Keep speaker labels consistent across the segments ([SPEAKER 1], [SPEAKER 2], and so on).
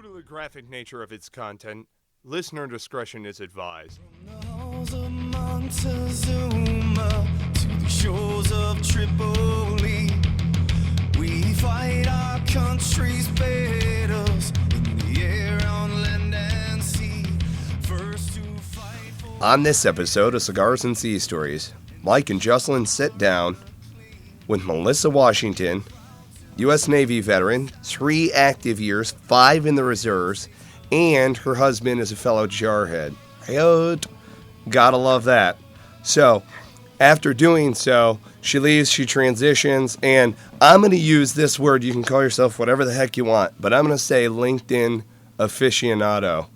[SPEAKER 1] Due to the graphic nature of its content, listener discretion is advised.
[SPEAKER 2] From the halls of Montezuma to the shores of Tripoli, we fight our country's battles in the air, on land and sea. First to fight for...
[SPEAKER 3] On this episode of Cigars and Sea Stories, Mike and Juslin sit down with Melissa Washington, U.S. Navy veteran, 3 active years, 5 in the reserves, and her husband is a fellow jarhead. Gotta love that. So, after doing so, she leaves, she transitions, and I'm going to use this word. You can call yourself whatever the heck you want, but I'm going to say LinkedIn aficionado.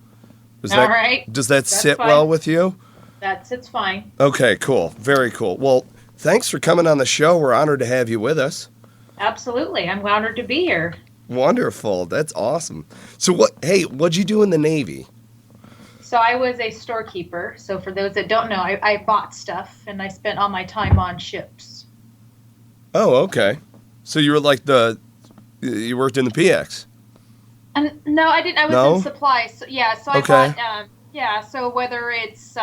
[SPEAKER 4] All right.
[SPEAKER 3] Does that
[SPEAKER 4] That's
[SPEAKER 3] sit
[SPEAKER 4] fine.
[SPEAKER 3] well with you?
[SPEAKER 4] That sits fine.
[SPEAKER 3] Okay, cool. Very cool. Well, thanks for coming on the show. We're honored to have you with us.
[SPEAKER 4] Absolutely. I'm honored to be here.
[SPEAKER 3] Wonderful. That's awesome. So what'd you do in the Navy?
[SPEAKER 4] So I was a storekeeper. So for those that don't know, I bought stuff and I spent all my time on ships.
[SPEAKER 3] Oh, okay. So you were like you worked in the PX.
[SPEAKER 4] And no, I didn't. I was
[SPEAKER 3] No?
[SPEAKER 4] in supplies. So, yeah. So I
[SPEAKER 3] Okay.
[SPEAKER 4] bought, so whether it's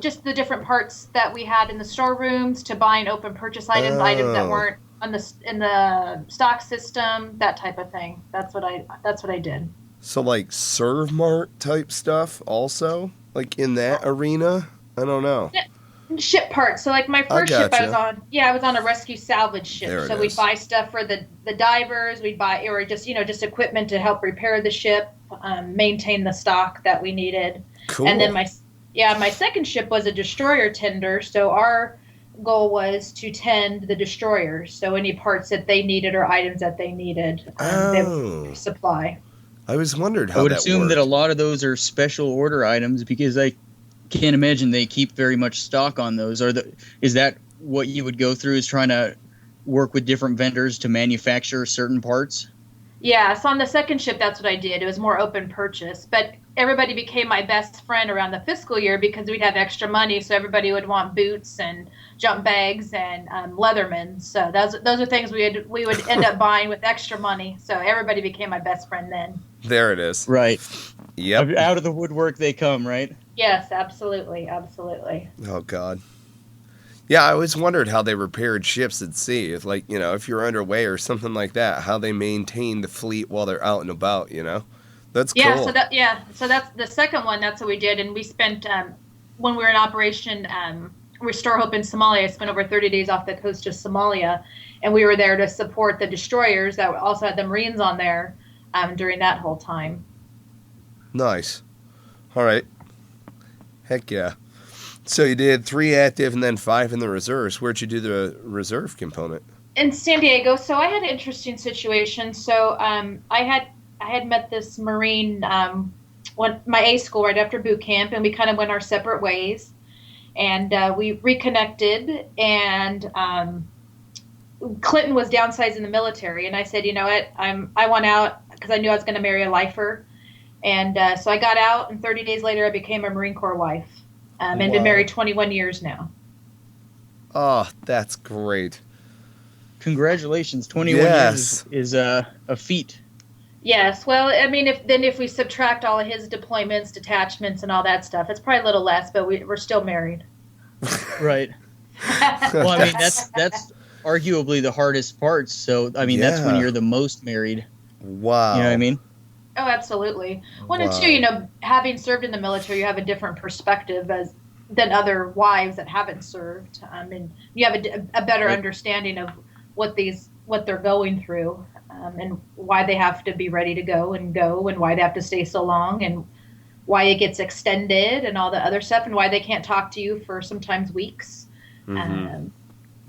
[SPEAKER 4] just the different parts that we had in the storerooms to buying open purchase items that weren't in the stock system, that type of thing. That's what I did.
[SPEAKER 3] So like Serve Mart type stuff also? Like in that arena? I don't know.
[SPEAKER 4] Ship parts. So like my first ship I
[SPEAKER 3] gotcha.
[SPEAKER 4] was on a rescue salvage ship.
[SPEAKER 3] There it
[SPEAKER 4] So we'd
[SPEAKER 3] is.
[SPEAKER 4] buy stuff for the divers, we'd buy or just equipment to help repair the ship, maintain the stock that we needed.
[SPEAKER 3] Cool.
[SPEAKER 4] And then my second ship was a destroyer tender. So our goal was to tend the destroyers. So any parts that they needed or items that they needed, they would supply.
[SPEAKER 3] I was wondered how
[SPEAKER 5] I would
[SPEAKER 3] that
[SPEAKER 5] assume
[SPEAKER 3] worked.
[SPEAKER 5] that a lot of those are special order items because I can't imagine they keep very much stock on those. Is that what you would go through, is trying to work with different vendors to manufacture certain parts?
[SPEAKER 4] Yeah, so on the second ship, that's what I did. It was more open purchase. But everybody became my best friend around the fiscal year because we'd have extra money. So everybody would want boots and jump bags and Leatherman. So those are things we would end up buying with extra money. So everybody became my best friend then.
[SPEAKER 3] There it is.
[SPEAKER 5] Right.
[SPEAKER 3] Yep.
[SPEAKER 5] Out of the woodwork they come, right?
[SPEAKER 4] Yes, absolutely, absolutely.
[SPEAKER 3] Oh, God. Yeah, I always wondered how they repaired ships at sea. If, like, if you're underway or something like that, how they maintain the fleet while they're out and about, That's
[SPEAKER 4] Yeah,
[SPEAKER 3] cool.
[SPEAKER 4] so that's the second one. That's what we did, and we spent when we were in Operation Restore Hope in Somalia. I spent over 30 days off the coast of Somalia, and we were there to support the destroyers that also had the Marines on there during that whole time.
[SPEAKER 3] Nice. All right. Heck yeah. So you did 3 active and then 5 in the reserves. Where'd you do the reserve component?
[SPEAKER 4] In San Diego. So I had an interesting situation. So I had met this Marine my A school right after boot camp, and we kind of went our separate ways, and we reconnected. And Clinton was downsizing the military, and I said, you know what, I want out because I knew I was going to marry a lifer, and so I got out. And 30 days later, I became a Marine Corps wife, and
[SPEAKER 3] Wow.
[SPEAKER 4] been married 21 years now.
[SPEAKER 3] Oh, that's great.
[SPEAKER 5] Congratulations. 21
[SPEAKER 3] Yes.
[SPEAKER 5] years is a feat.
[SPEAKER 4] Yes, well, I mean, if we subtract all of his deployments, detachments, and all that stuff, it's probably a little less, but we're still married.
[SPEAKER 5] Right. Well, I mean, that's arguably the hardest part. So, I mean, that's when
[SPEAKER 3] Yeah.
[SPEAKER 5] you're the most married.
[SPEAKER 3] Wow.
[SPEAKER 5] You know what I mean?
[SPEAKER 4] Oh, absolutely. One and
[SPEAKER 3] Wow.
[SPEAKER 4] two, having served in the military, you have a different perspective than other wives that haven't served. I mean, you have a better
[SPEAKER 5] Right.
[SPEAKER 4] understanding of what they're going through, and why they have to be ready to go, and why they have to stay so long, and why it gets extended, and all the other stuff, and why they can't talk to you for sometimes weeks.
[SPEAKER 3] Mhm.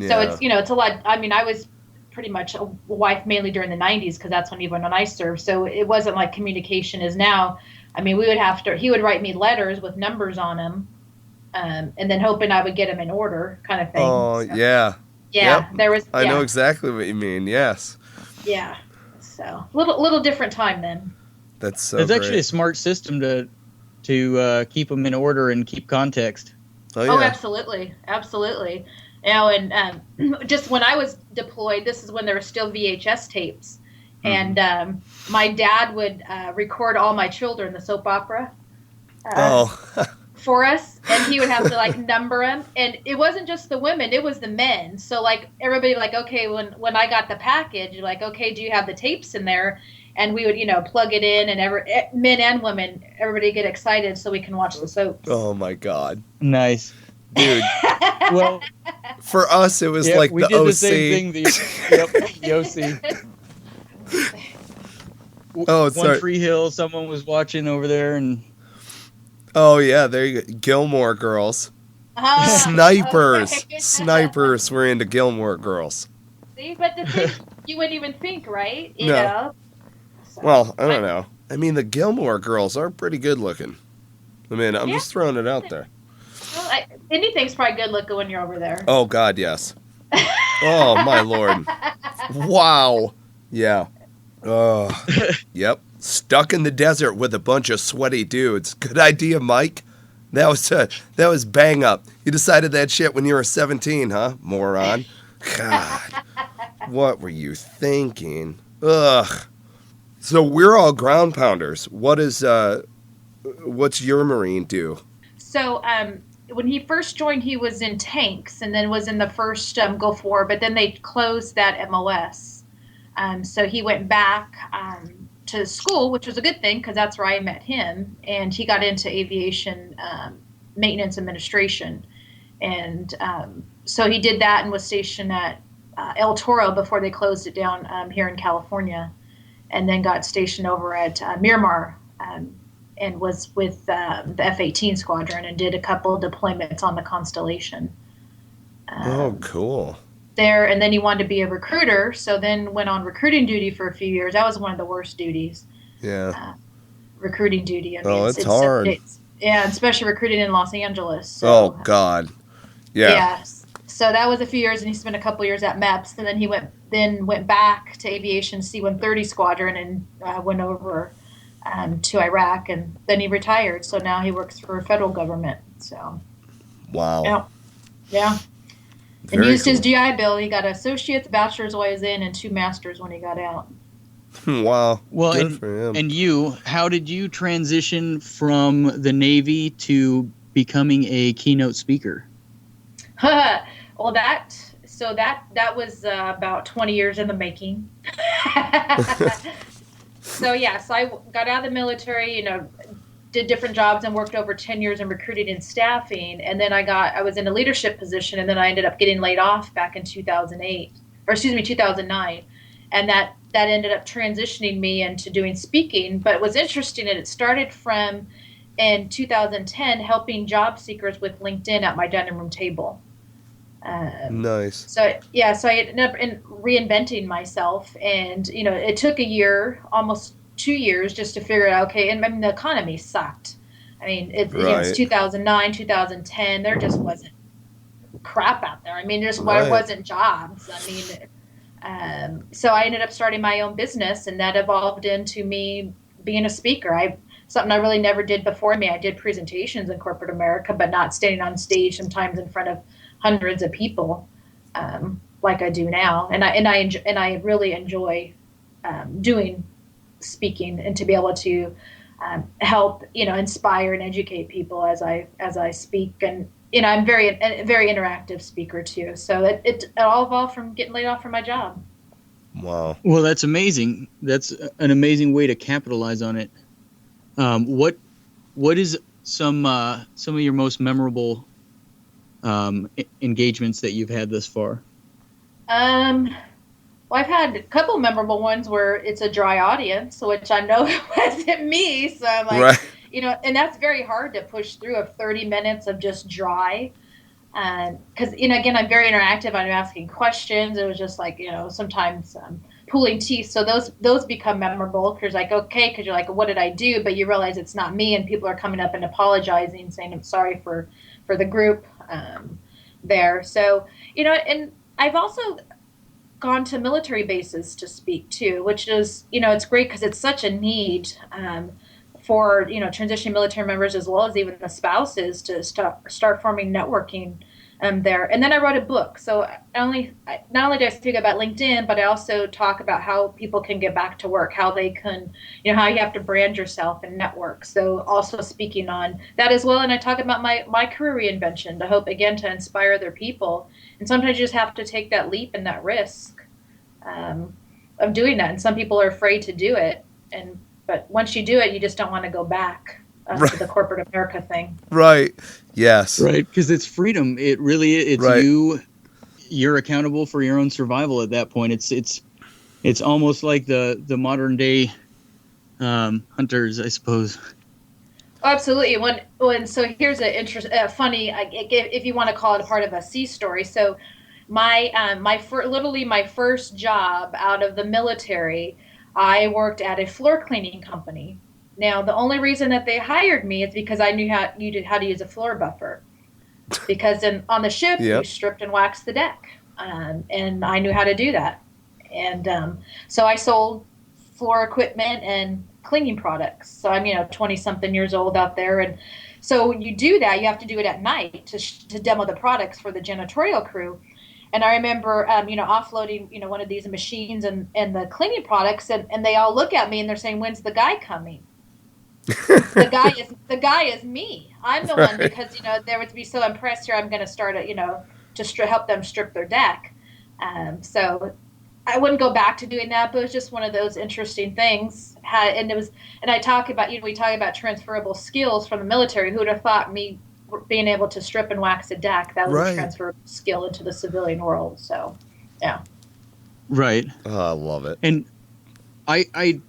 [SPEAKER 4] So
[SPEAKER 3] Yeah.
[SPEAKER 4] it's a lot. I mean, I was pretty much a wife mainly during the 90s because that's when I served. So it wasn't like communication is now. I mean, he would write me letters with numbers on them, and then hoping I would get them in order, kind of thing.
[SPEAKER 3] Oh,
[SPEAKER 4] So,
[SPEAKER 3] yeah.
[SPEAKER 4] yeah.
[SPEAKER 3] Yep.
[SPEAKER 4] There was.
[SPEAKER 3] I know exactly what you mean. Yes.
[SPEAKER 4] Yeah. So little different time then.
[SPEAKER 3] That's so
[SPEAKER 5] It's
[SPEAKER 3] great.
[SPEAKER 5] actually a smart system to keep them in order and keep context.
[SPEAKER 3] Oh,
[SPEAKER 4] Oh,
[SPEAKER 3] yeah.
[SPEAKER 4] absolutely, absolutely. And just when I was deployed, this is when there were still VHS tapes, And my dad would record all my children, the soap opera, for us. And he would have to like number them. And it wasn't just the women, it was the men. So like everybody like, okay, when I got the package, like, okay, do you have the tapes in there? And we would, plug it in, and men and women, everybody get excited so we can watch the soaps.
[SPEAKER 3] Oh my God.
[SPEAKER 5] Nice.
[SPEAKER 3] Dude.
[SPEAKER 5] Well,
[SPEAKER 3] For us, it was like
[SPEAKER 5] we
[SPEAKER 3] the
[SPEAKER 5] did
[SPEAKER 3] OC.
[SPEAKER 5] the same thing. The OC.
[SPEAKER 3] Oh,
[SPEAKER 5] One
[SPEAKER 3] sorry.
[SPEAKER 5] Tree Hill, someone was watching over there, and
[SPEAKER 3] Oh, yeah, there you go. Gilmore Girls. Snipers.
[SPEAKER 4] Okay.
[SPEAKER 3] Snipers were into Gilmore Girls.
[SPEAKER 4] See, but the thing, you wouldn't even think, right? You
[SPEAKER 3] No.
[SPEAKER 4] know? So,
[SPEAKER 3] Well, I don't know. I mean, the Gilmore Girls are pretty good looking. I mean, I'm just throwing it out there.
[SPEAKER 4] Well, anything's probably good looking when you're over there.
[SPEAKER 3] Oh, God, yes. Oh, my Lord. Wow. Yeah. Oh, yep. Stuck in the desert with a bunch of sweaty dudes. Good idea, Mike. That was bang up. You decided that shit when you were 17, huh, moron? God. What were you thinking? Ugh. So we're all ground pounders. What's your Marine do?
[SPEAKER 4] So when he first joined, he was in tanks and then was in the first Gulf War, but then they closed that MOS. So he went back to school, which was a good thing because that's where I met him. And he got into aviation maintenance administration. And so he did that and was stationed at El Toro before they closed it down here in California. And then got stationed over at Miramar and was with the F-18 squadron and did a couple of deployments on the Constellation.
[SPEAKER 3] Oh, cool.
[SPEAKER 4] There, and then he wanted to be a recruiter, so then went on recruiting duty for a few years. That was one of the worst duties.
[SPEAKER 3] Yeah.
[SPEAKER 4] Recruiting duty. I mean,
[SPEAKER 3] it's hard.
[SPEAKER 4] Yeah, especially recruiting in Los Angeles. So,
[SPEAKER 3] Oh, God. Yeah.
[SPEAKER 4] Yeah. So that was a few years, and he spent a couple years at MEPS, and then he went back to aviation C-130 squadron and went over to Iraq, and then he retired. So now he works for federal government. So.
[SPEAKER 3] Wow.
[SPEAKER 4] Yeah. And
[SPEAKER 3] Very
[SPEAKER 4] used his
[SPEAKER 3] cool.
[SPEAKER 4] GI Bill. He got associate's, bachelor's while he was in, and 2 masters when he got out.
[SPEAKER 3] Wow.
[SPEAKER 5] well,
[SPEAKER 3] Good for him.
[SPEAKER 5] and you, how did you transition from the Navy to becoming a keynote speaker?
[SPEAKER 4] Well, that was about 20 years in the making. So I got out of the military, did different jobs and worked over 10 years in recruiting and staffing. And then I was in a leadership position, and then I ended up getting laid off back in 2009. And that ended up transitioning me into doing speaking. But it was interesting that it started from in 2010 helping job seekers with LinkedIn at my dining room table.
[SPEAKER 3] Nice.
[SPEAKER 4] So I ended up reinventing myself, and it took a year, almost 2 years, just to figure it out. Okay, and I mean, the economy sucked. I mean, it was 2009, 2010. There just wasn't crap out there. I mean, there wasn't jobs. I mean, so I ended up starting my own business, and that evolved into me being a speaker. Something I really never did before me. I did presentations in corporate America, but not standing on stage sometimes in front of hundreds of people like I do now. And I really enjoy doing speaking, and to be able to help inspire and educate people as I speak. And I'm a very interactive speaker too. So it all evolved from getting laid off from my job.
[SPEAKER 3] Wow.
[SPEAKER 5] Well, that's amazing. That's an amazing way to capitalize on it. What is some of your most memorable engagements that you've had thus far?
[SPEAKER 4] Well, I've had a couple memorable ones where it's a dry audience, which I know wasn't me. So I'm like,
[SPEAKER 3] Right.
[SPEAKER 4] And that's very hard to push through of 30 minutes of just dry. Because, again, I'm very interactive. I'm asking questions. It was just like, sometimes pulling teeth. So those become memorable because because you're like, what did I do? But you realize it's not me, and people are coming up and apologizing, saying I'm sorry for the group there. So, and I've also gone to military bases to speak too, which is, it's great because it's such a need for, transitioning military members as well as even the spouses to start forming networking there. And then I wrote a book. So not only do I speak about LinkedIn, but I also talk about how people can get back to work, how they can, how you have to brand yourself and network. So also speaking on that as well. And I talk about my career reinvention to hope, again, to inspire other people. And sometimes you just have to take that leap and that risk of doing that. And some people are afraid to do it. But once you do it, you just don't want to go back to the corporate America thing.
[SPEAKER 3] Right. Yes.
[SPEAKER 5] Right. Because it's freedom. It really, it's right. You're accountable for your own survival at that point. It's almost like the modern day hunters, I suppose.
[SPEAKER 4] Oh, absolutely. So here's a funny, if you want to call it a part of a sea story. So literally my first job out of the military, I worked at a floor cleaning company. Now, the only reason that they hired me is because I knew how to use a floor buffer. Because on the ship, you stripped and waxed the deck, and I knew how to do that. And so I sold floor equipment and cleaning products. So I'm 20-something years old out there, and so you do that. You have to do it at night to demo the products for the janitorial crew. And I remember, offloading, one of these machines and the cleaning products, and they all look at me and they're saying, "When's the guy coming?" The guy is me. I'm the one, because they would be so impressed here. I'm going to start to help them strip their deck. So I wouldn't go back to doing that, but it was just one of those interesting things. And I talk about we talk about transferable skills from the military. Who would have thought me being able to strip and wax a deck, that was a transferable skill into the civilian world. So, yeah. Right.
[SPEAKER 3] Oh, I love it.
[SPEAKER 5] And I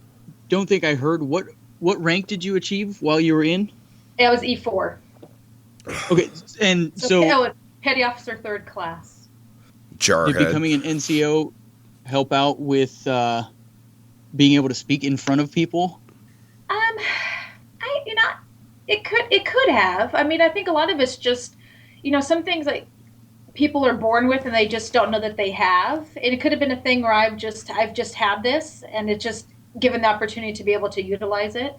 [SPEAKER 5] don't think I heard what rank did you achieve while you were in?
[SPEAKER 4] It was E4.
[SPEAKER 5] Okay, and so
[SPEAKER 4] petty officer 3rd class.
[SPEAKER 3] Jarhead.
[SPEAKER 5] Did becoming an NCO help out with being able to speak in front of people?
[SPEAKER 4] It could have. I mean, I think a lot of it's just, some things like people are born with and they just don't know that they have. And it could have been a thing where I've just had this, and it's just given the opportunity to be able to utilize it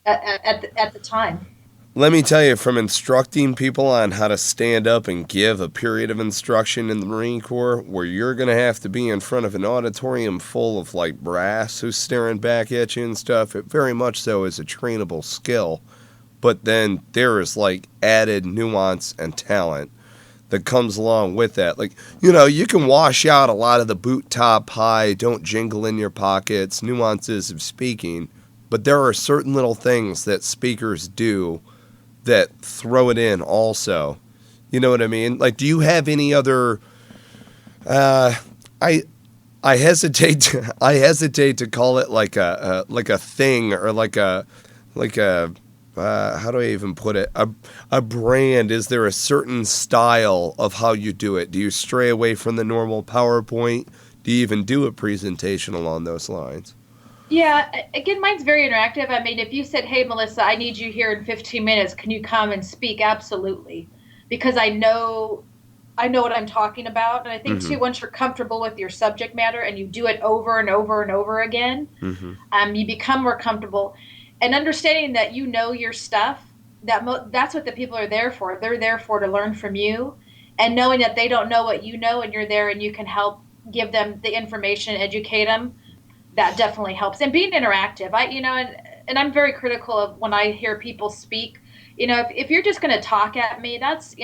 [SPEAKER 4] at the time.
[SPEAKER 3] Let me tell you, from instructing people on how to stand up and give a period of instruction in the Marine Corps, where you're going to have to be in front of an auditorium full of brass who's staring back at you and stuff, it very much so is a trainable skill. But then there is added nuance and talent that comes along with that. You can wash out a lot of the boot top high, don't jingle in your pockets, nuances of speaking, but there are certain little things that speakers do that throw it in also. You know what I mean? Do you have any other I hesitate to call it a thing, or how do I even put it? A brand. Is there a certain style of how you do it? Do you stray away from the normal PowerPoint? Do you even do a presentation along those lines?
[SPEAKER 4] Yeah, again, mine's very interactive. I mean, if you said, "Hey, Melissa, I need you here in 15 minutes. Can you come and speak?" Absolutely. Because I know what I'm talking about. And I think, too, once you're comfortable with your subject matter and you do it over and over and over again, you become more comfortable. And understanding that your stuff, that's what the people are there for. They're there to learn from you. And knowing that they don't know what you know, and you're there and you can help give them the information, educate them, that definitely helps. And being interactive, and I'm very critical of when I hear people speak. If you're just going to talk at me, that's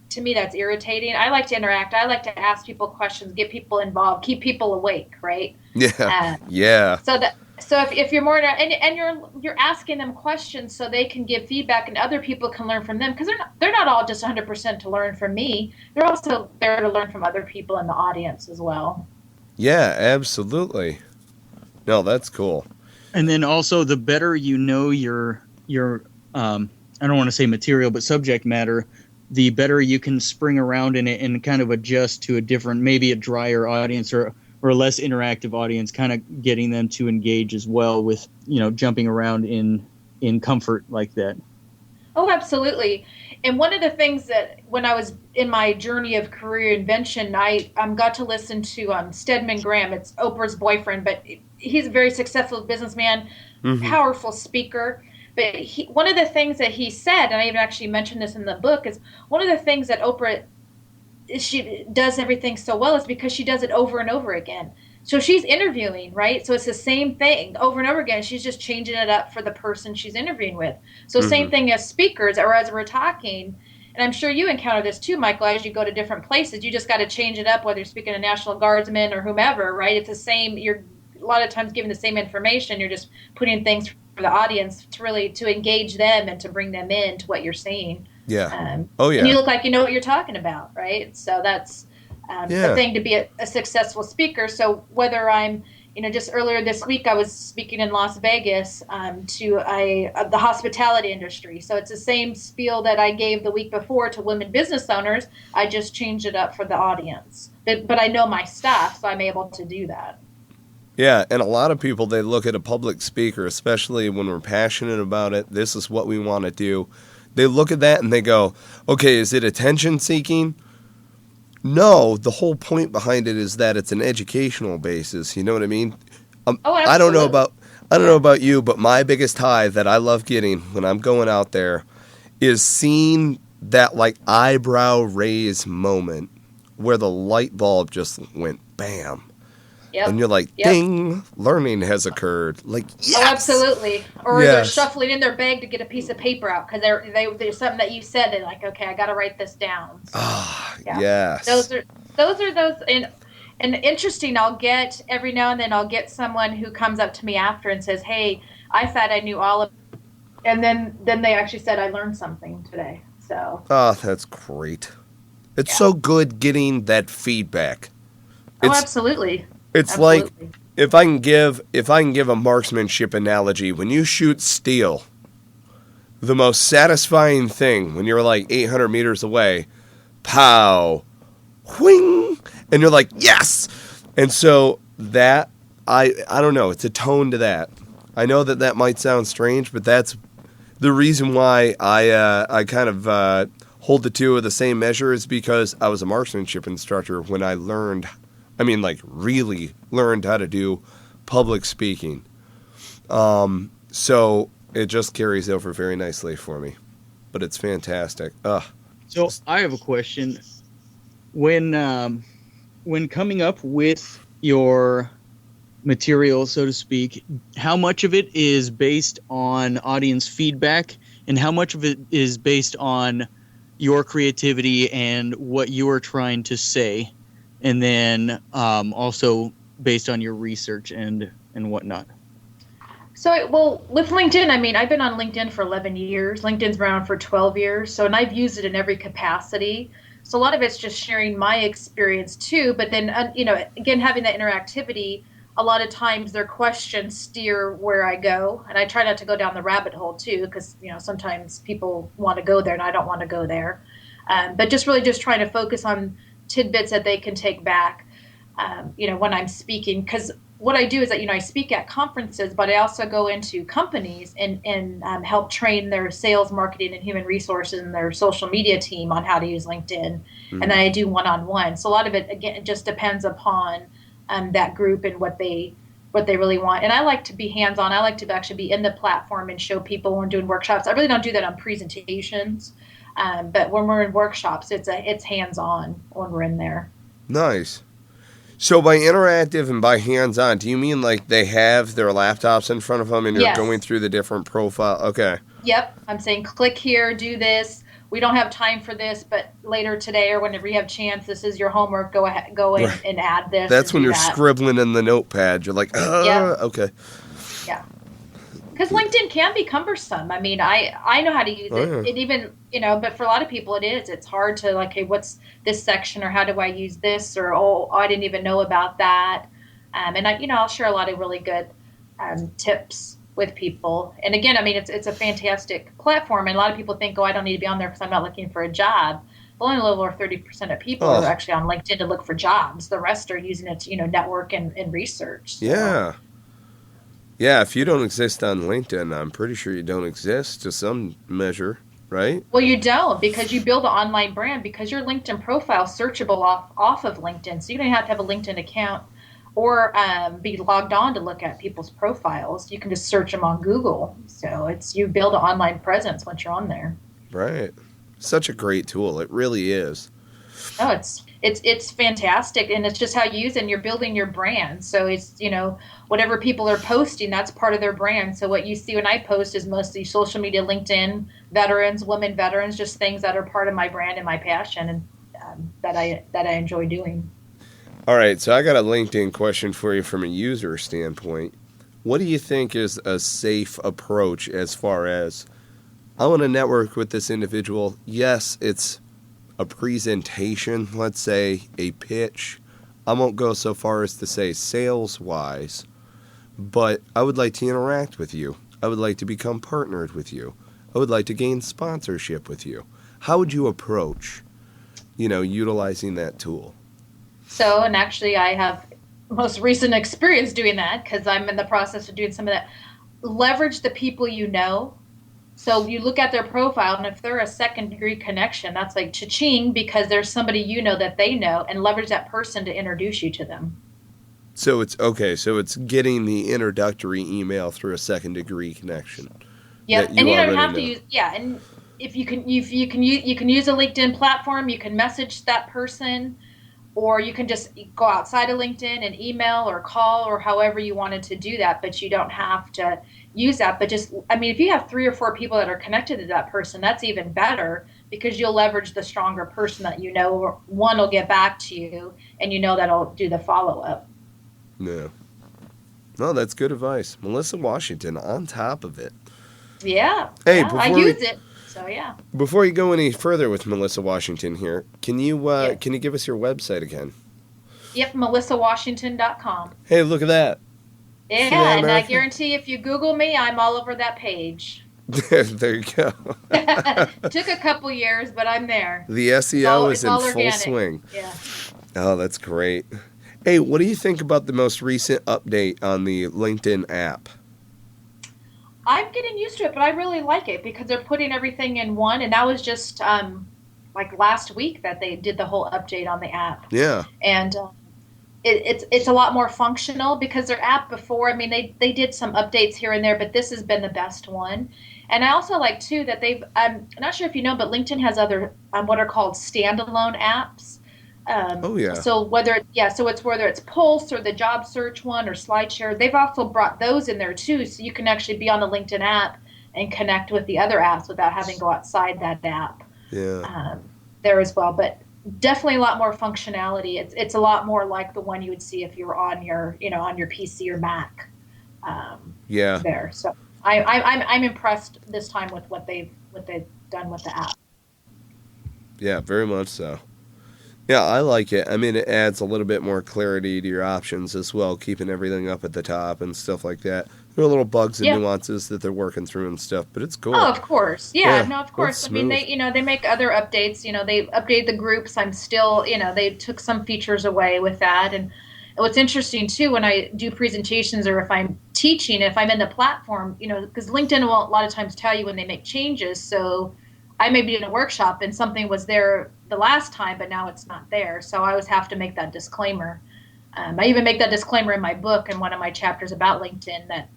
[SPEAKER 4] to me, that's irritating. I like to interact. I like to ask people questions, get people involved, keep people awake, right?
[SPEAKER 3] Yeah.
[SPEAKER 4] So if you're more and you're asking them questions so they can give feedback and other people can learn from them, because they're not all just 100% to learn from me. They're also there to learn from other people in the audience as well.
[SPEAKER 3] Yeah, absolutely. No, that's cool.
[SPEAKER 5] And then also, the better you know your I don't want to say material, but subject matter, the better you can spring around in it and kind of adjust to a different, maybe a drier audience or a less interactive audience, kind of getting them to engage as well with, jumping around in comfort like that.
[SPEAKER 4] Oh, absolutely. And one of the things that when I was in my journey of career invention, I got to listen to Stedman Graham. It's Oprah's boyfriend, but he's a very successful businessman, powerful speaker. But one of the things that he said, and I even actually mentioned this in the book, is one of the things that Oprah she does everything so well is because she does it over and over again. So she's interviewing, right? So it's the same thing over and over again. She's just changing it up for the person she's interviewing with. So same thing as speakers or as we're talking. And I'm sure you encounter this too, Michael, as you go to different places. You just got to change it up, whether you're speaking to National Guardsmen or whomever, right? It's the same. You're a lot of times giving the same information. You're just putting things for the audience to really to engage them and to bring them in to what you're saying.
[SPEAKER 3] Yeah. Oh, yeah.
[SPEAKER 4] And you look like you know what you're talking about, right? So that's the thing to be a successful speaker. So whether I'm, just earlier this week I was speaking in Las Vegas to the hospitality industry. So it's the same spiel that I gave the week before to women business owners. I just changed it up for the audience. But I know my stuff, so I'm able to do that.
[SPEAKER 3] Yeah, and a lot of people, they look at a public speaker, especially when we're passionate about it, this is what we want to do. They look at that and they go, okay, is it attention seeking? No, the whole point behind it is that it's an educational basis. You know what I mean? I don't know about you, but my biggest high that I love getting when I'm going out there is seeing that eyebrow raise moment where the light bulb just went bam. Yep. And you're like, ding, learning has occurred. Yes.
[SPEAKER 4] Oh, absolutely. Or they're shuffling in their bag to get a piece of paper out because there's something that you said. They're like, okay, I got to write this down. So,
[SPEAKER 3] yes.
[SPEAKER 4] Those are those. And interesting, I'll get every now and then I'll get someone who comes up to me after and says, hey, I thought I knew all of it. And then they actually said, I learned something today. So.
[SPEAKER 3] Oh, that's great. It's so good getting that feedback.
[SPEAKER 4] Absolutely.
[SPEAKER 3] It's absolutely. Like if I can give a marksmanship analogy, when you shoot steel, the most satisfying thing when you're 800 meters away, pow, whing, and you're like, yes. And so that I don't know, it's a tone to that. I know that might sound strange, but that's the reason why I kind of hold the two of the same measure is because I was a marksmanship instructor when I really learned how to do public speaking. So it just carries over very nicely for me. But it's fantastic.
[SPEAKER 5] So I have a question. When coming up with your material, so to speak, how much of it is based on audience feedback and how much of it is based on your creativity and what you are trying to say? And then also based on your research and whatnot.
[SPEAKER 4] So, with LinkedIn, I've been on LinkedIn for 11 years. LinkedIn's been around for 12 years. And I've used it in every capacity. So a lot of it's just sharing my experience too. But then, again, having that interactivity, a lot of times their questions steer where I go. And I try not to go down the rabbit hole too, because, sometimes people want to go there and I don't want to go there. But just trying to focus on tidbits that they can take back, when I'm speaking. Because what I do is that, I speak at conferences, but I also go into companies and help train their sales, marketing, and human resources and their social media team on how to use LinkedIn. Mm-hmm. And then I do one-on-one. So a lot of it, again, it just depends upon that group and what they really want. And I like to be hands-on. I like to actually be in the platform and show people when we're doing workshops. I really don't do that on presentations. But when we're in workshops, it's hands-on when we're in there.
[SPEAKER 3] Nice. So by interactive and by hands-on, do you mean they have their laptops in front of them and you're going through the different profile? Okay.
[SPEAKER 4] Yep. I'm saying click here, do this. We don't have time for this, but later today or whenever you have chance, this is your homework. Go ahead, and add this.
[SPEAKER 3] That's when you're scribbling in the notepad. You're like, okay.
[SPEAKER 4] Yeah. Because LinkedIn can be cumbersome. I know how to use it. Yeah. It even, but for a lot of people it is. It's hard to hey, what's this section or how do I use this or, I didn't even know about that. And I'll share a lot of really good tips with people. And again, it's a fantastic platform. And a lot of people think, I don't need to be on there because I'm not looking for a job. Well, only a little over 30% of people are actually on LinkedIn to look for jobs. The rest are using it to, network and research. So.
[SPEAKER 3] Yeah. Yeah, if you don't exist on LinkedIn, I'm pretty sure you don't exist to some measure, right?
[SPEAKER 4] Well, you don't because you build an online brand because your LinkedIn profile is searchable off of LinkedIn. So you don't have to have a LinkedIn account or be logged on to look at people's profiles. You can just search them on Google. So you build an online presence once you're on there.
[SPEAKER 3] Right. Such a great tool. It really is.
[SPEAKER 4] Oh, it's fantastic, and it's just how you use it, and you're building your brand. So it's, whatever people are posting, that's part of their brand. So what you see when I post is mostly social media, LinkedIn, veterans, women veterans, just things that are part of my brand and my passion, and that I enjoy doing.
[SPEAKER 3] All right, so I got a LinkedIn question for you from a user standpoint. What do you think is a safe approach as far as, I want to network with this individual? Yes, it's a presentation, let's say a pitch. I won't go so far as to say sales-wise, but I would like to interact with you. I would like to become partnered with you. I would like to gain sponsorship with you. How would you approach, utilizing that tool?
[SPEAKER 4] So, and actually I have most recent experience doing that because I'm in the process of doing some of that. Leverage the people you know. So you look at their profile, and if they're a second-degree connection, that's like cha-ching, because there's somebody that they know, and leverage that person to introduce you to them.
[SPEAKER 3] So it's okay. So it's getting the introductory email through a second-degree connection.
[SPEAKER 4] Yeah, and you don't have to use. Yeah, and if you can use a LinkedIn platform, you can message that person, or you can just go outside of LinkedIn and email or call or however you wanted to do that. But you don't have to use that. But if you have 3 or 4 people that are connected to that person, that's even better, because you'll leverage the stronger person that one will get back to you, and that'll do the follow-up.
[SPEAKER 3] Yeah. No, that's good advice. Melissa Washington, on top of it.
[SPEAKER 4] Yeah.
[SPEAKER 3] Hey,
[SPEAKER 4] yeah, I use it. So yeah.
[SPEAKER 3] Before you go any further with Melissa Washington here, can you give us your website again?
[SPEAKER 4] Yep, melissawashington.com.
[SPEAKER 3] Hey, look at that.
[SPEAKER 4] Yeah, and I guarantee if you Google me, I'm all over that page.
[SPEAKER 3] There you go.
[SPEAKER 4] Took a couple years, but I'm there.
[SPEAKER 3] The SEO is in full
[SPEAKER 4] organic.
[SPEAKER 3] swing.
[SPEAKER 4] Yeah.
[SPEAKER 3] Oh, that's great. Hey, what do you think about the most recent update on the LinkedIn app?
[SPEAKER 4] I'm getting used to it, but I really like it because they're putting everything in one. And that was just like last week that they did the whole update on the app.
[SPEAKER 3] Yeah.
[SPEAKER 4] And it's a lot more functional, because their app before, they did some updates here and there, but this has been the best one. And I also like, too, that I'm not sure if you know, but LinkedIn has other what are called standalone apps.
[SPEAKER 3] Oh, yeah.
[SPEAKER 4] So whether it's Pulse or the job search one or SlideShare, they've also brought those in there too. So you can actually be on the LinkedIn app and connect with the other apps without having to go outside that app.
[SPEAKER 3] Yeah.
[SPEAKER 4] There as well, but definitely a lot more functionality. It's a lot more like the one you would see if you were on your PC or Mac.
[SPEAKER 3] Yeah.
[SPEAKER 4] There. So I'm impressed this time with what they've done with the app.
[SPEAKER 3] Yeah, very much so. Yeah, I like it. It adds a little bit more clarity to your options as well, keeping everything up at the top and stuff like that. There are little bugs and nuances that they're working through and stuff, but it's cool.
[SPEAKER 4] Oh, of course. Yeah, no, of course.
[SPEAKER 3] They
[SPEAKER 4] make other updates. They update the groups. I'm still, they took some features away with that. And what's interesting, too, when I do presentations or if I'm teaching, if I'm in the platform, because LinkedIn will a lot of times tell you when they make changes. So I may be in a workshop and something was there the last time, but now it's not there. So I always have to make that disclaimer. I even make that disclaimer in my book in one of my chapters about LinkedIn, that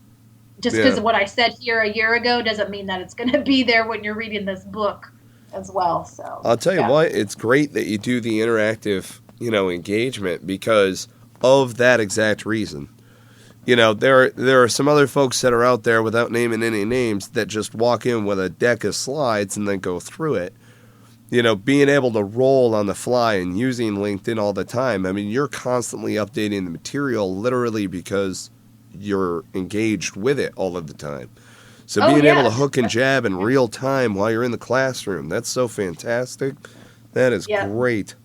[SPEAKER 4] just because of what I said here a year ago doesn't mean that it's going to be there when you're reading this book as well. So
[SPEAKER 3] I'll tell you what, it's great that you do the interactive, engagement because of that exact reason. There are some other folks that are out there, without naming any names, that just walk in with a deck of slides and then go through it. Being able to roll on the fly and using LinkedIn all the time. You're constantly updating the material literally because you're engaged with it all of the time. So being able to hook and jab in real time while you're in the classroom, that's so fantastic. That is great.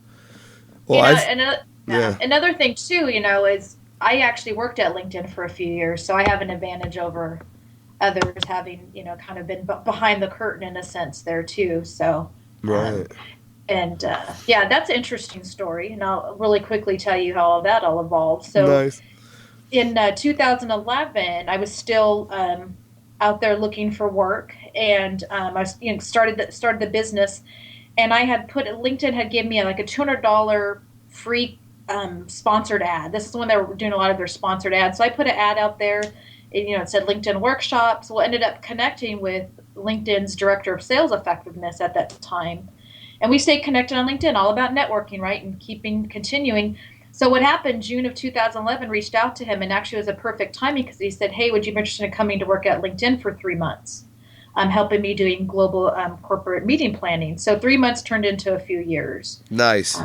[SPEAKER 3] Well,
[SPEAKER 4] another thing too, is I actually worked at LinkedIn for a few years, so I have an advantage over others having, kind of been behind the curtain in a sense there too. So,
[SPEAKER 3] right.
[SPEAKER 4] That's an interesting story, and I'll really quickly tell you how all that all evolved. So,
[SPEAKER 3] nice.
[SPEAKER 4] In 2011, I was still out there looking for work, and I was, started the business, and I had LinkedIn had given me like a $200 free sponsored ad. This is when they were doing a lot of their sponsored ads. So I put an ad out there, and, it said LinkedIn workshops. Well, ended up connecting with LinkedIn's director of sales effectiveness at that time. And we stayed connected on LinkedIn, all about networking, right? And continuing. So what happened, June of 2011, reached out to him, and actually it was a perfect timing because he said, hey, would you be interested in coming to work at LinkedIn for 3 months? Helping me doing global corporate meeting planning. So 3 months turned into a few years.
[SPEAKER 3] Nice.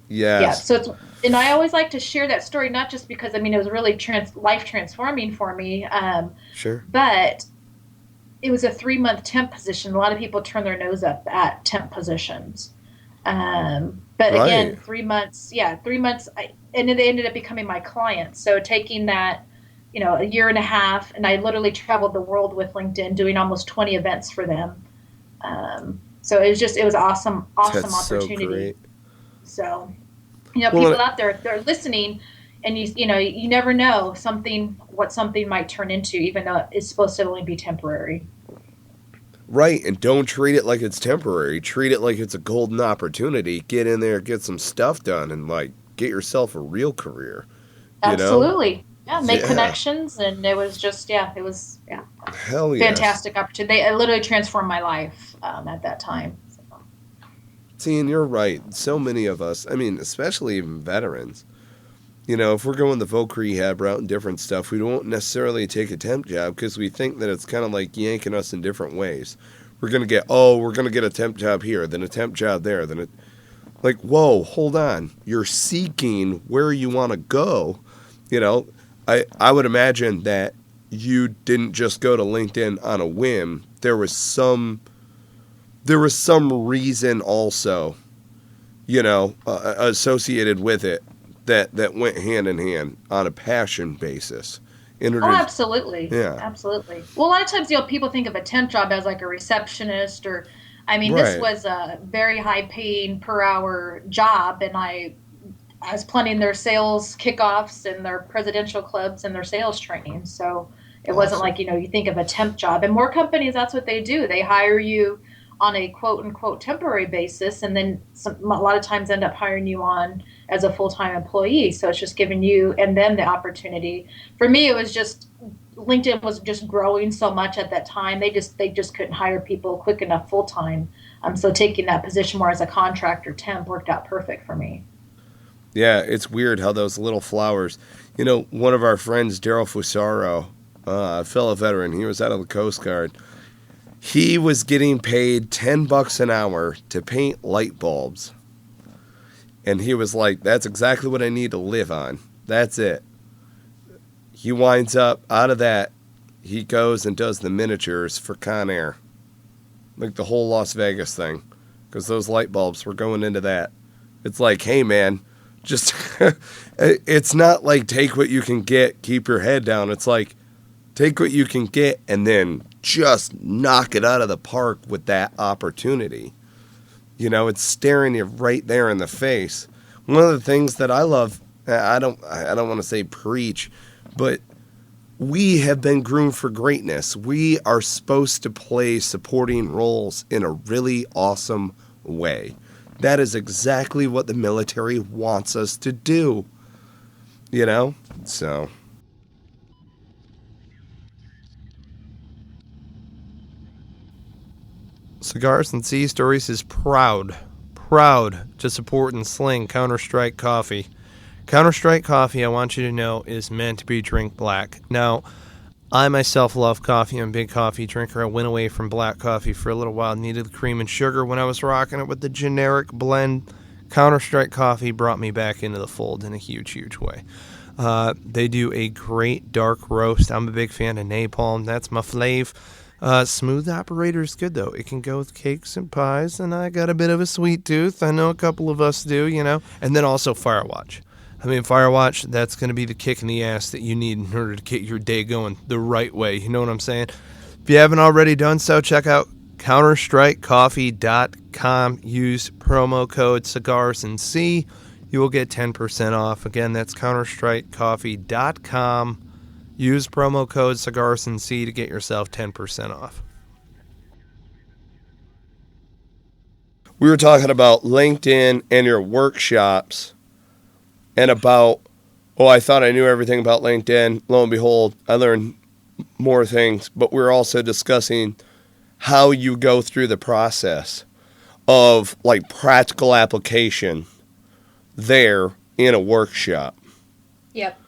[SPEAKER 3] Yes.
[SPEAKER 4] Yeah. So and I always like to share that story, not just because, I mean, it was really life transforming for me.
[SPEAKER 3] Sure.
[SPEAKER 4] But it was a 3-month temp position. A lot of people turn their nose up at temp positions. But
[SPEAKER 3] Right.
[SPEAKER 4] again, 3 months, and then they ended up becoming my clients. So taking that, a year and a half, and I literally traveled the world with LinkedIn doing almost 20 events for them. So it was awesome
[SPEAKER 3] That's
[SPEAKER 4] opportunity.
[SPEAKER 3] So great.
[SPEAKER 4] So, people out there, they're listening, and you never know what something might turn into, even though it's supposed to only be temporary.
[SPEAKER 3] Right, and don't treat it like it's temporary. Treat it like it's a golden opportunity. Get in there, get some stuff done, and get yourself a real career.
[SPEAKER 4] Absolutely. Yeah, make connections, and it was
[SPEAKER 3] Hell yeah.
[SPEAKER 4] Fantastic opportunity. It literally transformed my life at that time. So.
[SPEAKER 3] See, and you're right. So many of us, I mean, especially even veterans, if we're going the voc rehab route and different stuff, we won't necessarily take a temp job because we think that it's kind of like yanking us in different ways. We're going to get a temp job here, then a temp job there, then whoa, hold on. You're seeking where you want to go. I would imagine that you didn't just go to LinkedIn on a whim. There was some reason also, associated with it that went hand in hand on a passion basis.
[SPEAKER 4] Absolutely.
[SPEAKER 3] Yeah.
[SPEAKER 4] Absolutely. Well, a lot of times, people think of a temp job as like a receptionist or,
[SPEAKER 3] Right.
[SPEAKER 4] This was a very high paying per hour job, and I was planning their sales kickoffs and their presidential clubs and their sales training. So it wasn't like, you think of a temp job. And more companies, that's what they do. They hire you on a quote unquote temporary basis, and then a lot of times end up hiring you on as a full-time employee. So it's just giving you and them the opportunity. For me, it was just LinkedIn was just growing so much at that time. They just couldn't hire people quick enough full-time. So taking that position more as a contractor temp worked out perfect for me.
[SPEAKER 3] Yeah, it's weird how those little flowers. One of our friends, Daryl Fusaro, a fellow veteran, he was out of the Coast Guard. He was getting paid $10 an hour to paint light bulbs. And he was like, that's exactly what I need to live on. That's it. He winds up, out of that, he goes and does the miniatures for Con Air. Like the whole Las Vegas thing. Because those light bulbs were going into that. It's like, hey man, just, it's not like take what you can get, keep your head down. It's like, take what you can get and then just knock it out of the park with that opportunity. It's staring you right there in the face. One of the things that I love, I don't want to say preach, but we have been groomed for greatness. We are supposed to play supporting roles in a really awesome way. That is exactly what the military wants us to do. So.
[SPEAKER 1] Cigars and Sea Stories is proud to support and sling Counter-Strike coffee. Counter-Strike coffee, I want you to know, is meant to be drink black. Now, I myself love coffee. I'm a big coffee drinker. I went away from black coffee for a little while. Needed the cream and sugar when I was rocking it with the generic blend. Counter-Strike coffee brought me back into the fold in a huge, huge way. They do a great dark roast. I'm a big fan of napalm. That's my fave. Smooth operator is good, though. It can go with cakes and pies, and I got a bit of a sweet tooth. I know a couple of us do, And then also Firewatch. Firewatch, that's going to be the kick in the ass that you need in order to get your day going the right way. You know what I'm saying? If you haven't already done so, check out counterstrikecoffee.com. Use promo code Cigars and Sea. You will get 10% off. Again, that's counterstrikecoffee.com. Use promo code Cigars and Sea to get yourself 10% off.
[SPEAKER 3] We were talking about LinkedIn and your workshops and about, I thought I knew everything about LinkedIn. Lo and behold, I learned more things, but we're also discussing how you go through the process of like practical application there in a workshop.
[SPEAKER 4] Yep.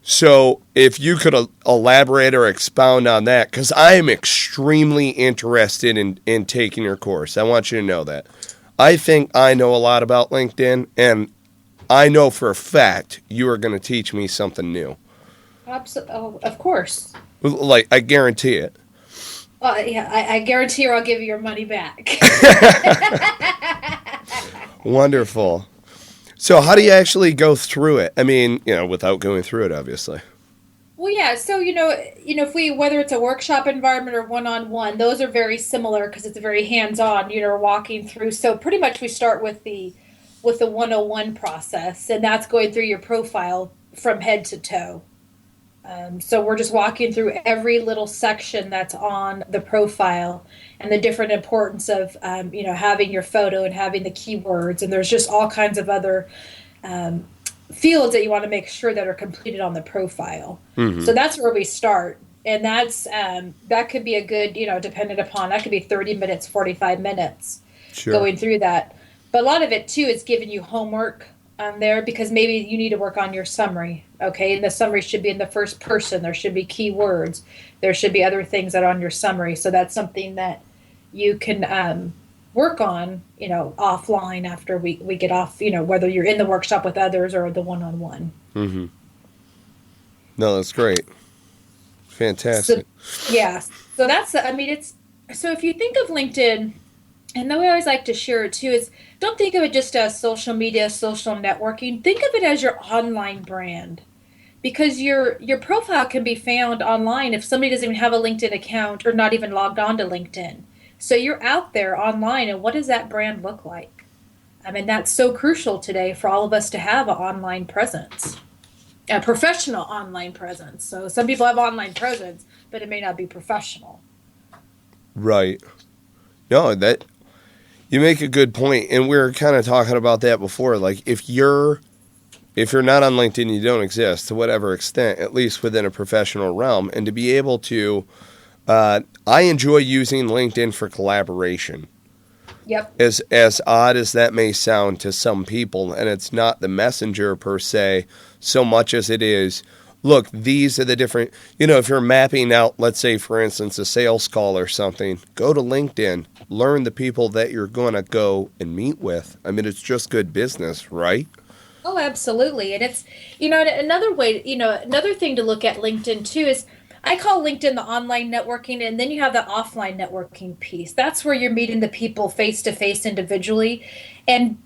[SPEAKER 3] So if you could elaborate or expound on that, because I am extremely interested in taking your course. I want you to know that. I think I know a lot about LinkedIn, and I know for a fact you are going to teach me something new.
[SPEAKER 4] Absolutely. Oh, of course.
[SPEAKER 3] Like, I guarantee it.
[SPEAKER 4] Yeah, I guarantee you I'll give you your money back.
[SPEAKER 3] Wonderful. So how do you actually go through it? I mean, without going through it, obviously.
[SPEAKER 4] Well, yeah. So if we, whether it's a workshop environment or one-on-one, those are very similar because it's very hands-on. Walking through. So pretty much we start with the 101 process, and that's going through your profile from head to toe. So we're just walking through every little section that's on the profile and the different importance of, having your photo and having the keywords. And there's just all kinds of other fields that you want to make sure that are completed on the profile. Mm-hmm. So that's where we start. And that's that could be a good, dependent upon, that could be 30 minutes, 45 minutes going through that. But a lot of it, too, is giving you homework on there because maybe you need to work on your summary. Okay, and the summary should be in the first person. There should be keywords. There should be other things that are on your summary. So that's something that you can work on, offline after we get off, whether you're in the workshop with others or the one-on-one.
[SPEAKER 3] Mm-hmm. No, that's great. Fantastic.
[SPEAKER 4] So, yeah. So that's, so if you think of LinkedIn, and the way I always like to share it too is don't think of it just as social media, social networking. Think of it as your online brand. Because your profile can be found online if somebody doesn't even have a LinkedIn account or not even logged on to LinkedIn. So you're out there online, and what does that brand look like? That's so crucial today for all of us to have an online presence, a professional online presence. So some people have online presence, but it may not be professional.
[SPEAKER 3] Right. No, that you make a good point, and we were kind of talking about that before. Like if you're not on LinkedIn, you don't exist to whatever extent, at least within a professional realm. And to be able to, I enjoy using LinkedIn for collaboration.
[SPEAKER 4] Yep.
[SPEAKER 3] As odd as that may sound to some people, and it's not the messenger per se, so much as it is, look, these are the different, if you're mapping out, let's say, for instance, a sales call or something, go to LinkedIn, learn the people that you're going to go and meet with. It's just good business, right?
[SPEAKER 4] Oh, absolutely. And it's, another way, another thing to look at LinkedIn too is I call LinkedIn the online networking, and then you have the offline networking piece. That's where you're meeting the people face to face individually. And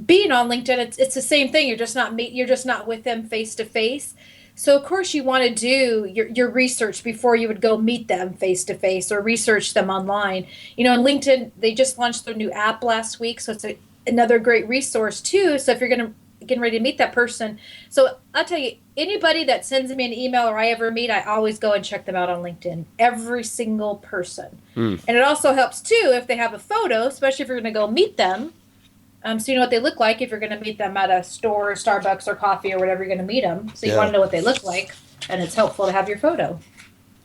[SPEAKER 4] being on LinkedIn, it's the same thing. You're just not with them face to face. So of course you want to do your research before you would go meet them face to face or research them online. In LinkedIn, they just launched their new app last week, so it's another great resource too. So if you're getting ready to meet that person, so I'll tell you, anybody that sends me an email or I ever meet, I always go and check them out on LinkedIn. Every single person, and it also helps too if they have a photo, especially if you're going to go meet them. So you know what they look like if you're going to meet them at a store, Starbucks, or coffee, or whatever you're going to meet them. So you want to know what they look like, and it's helpful to have your photo.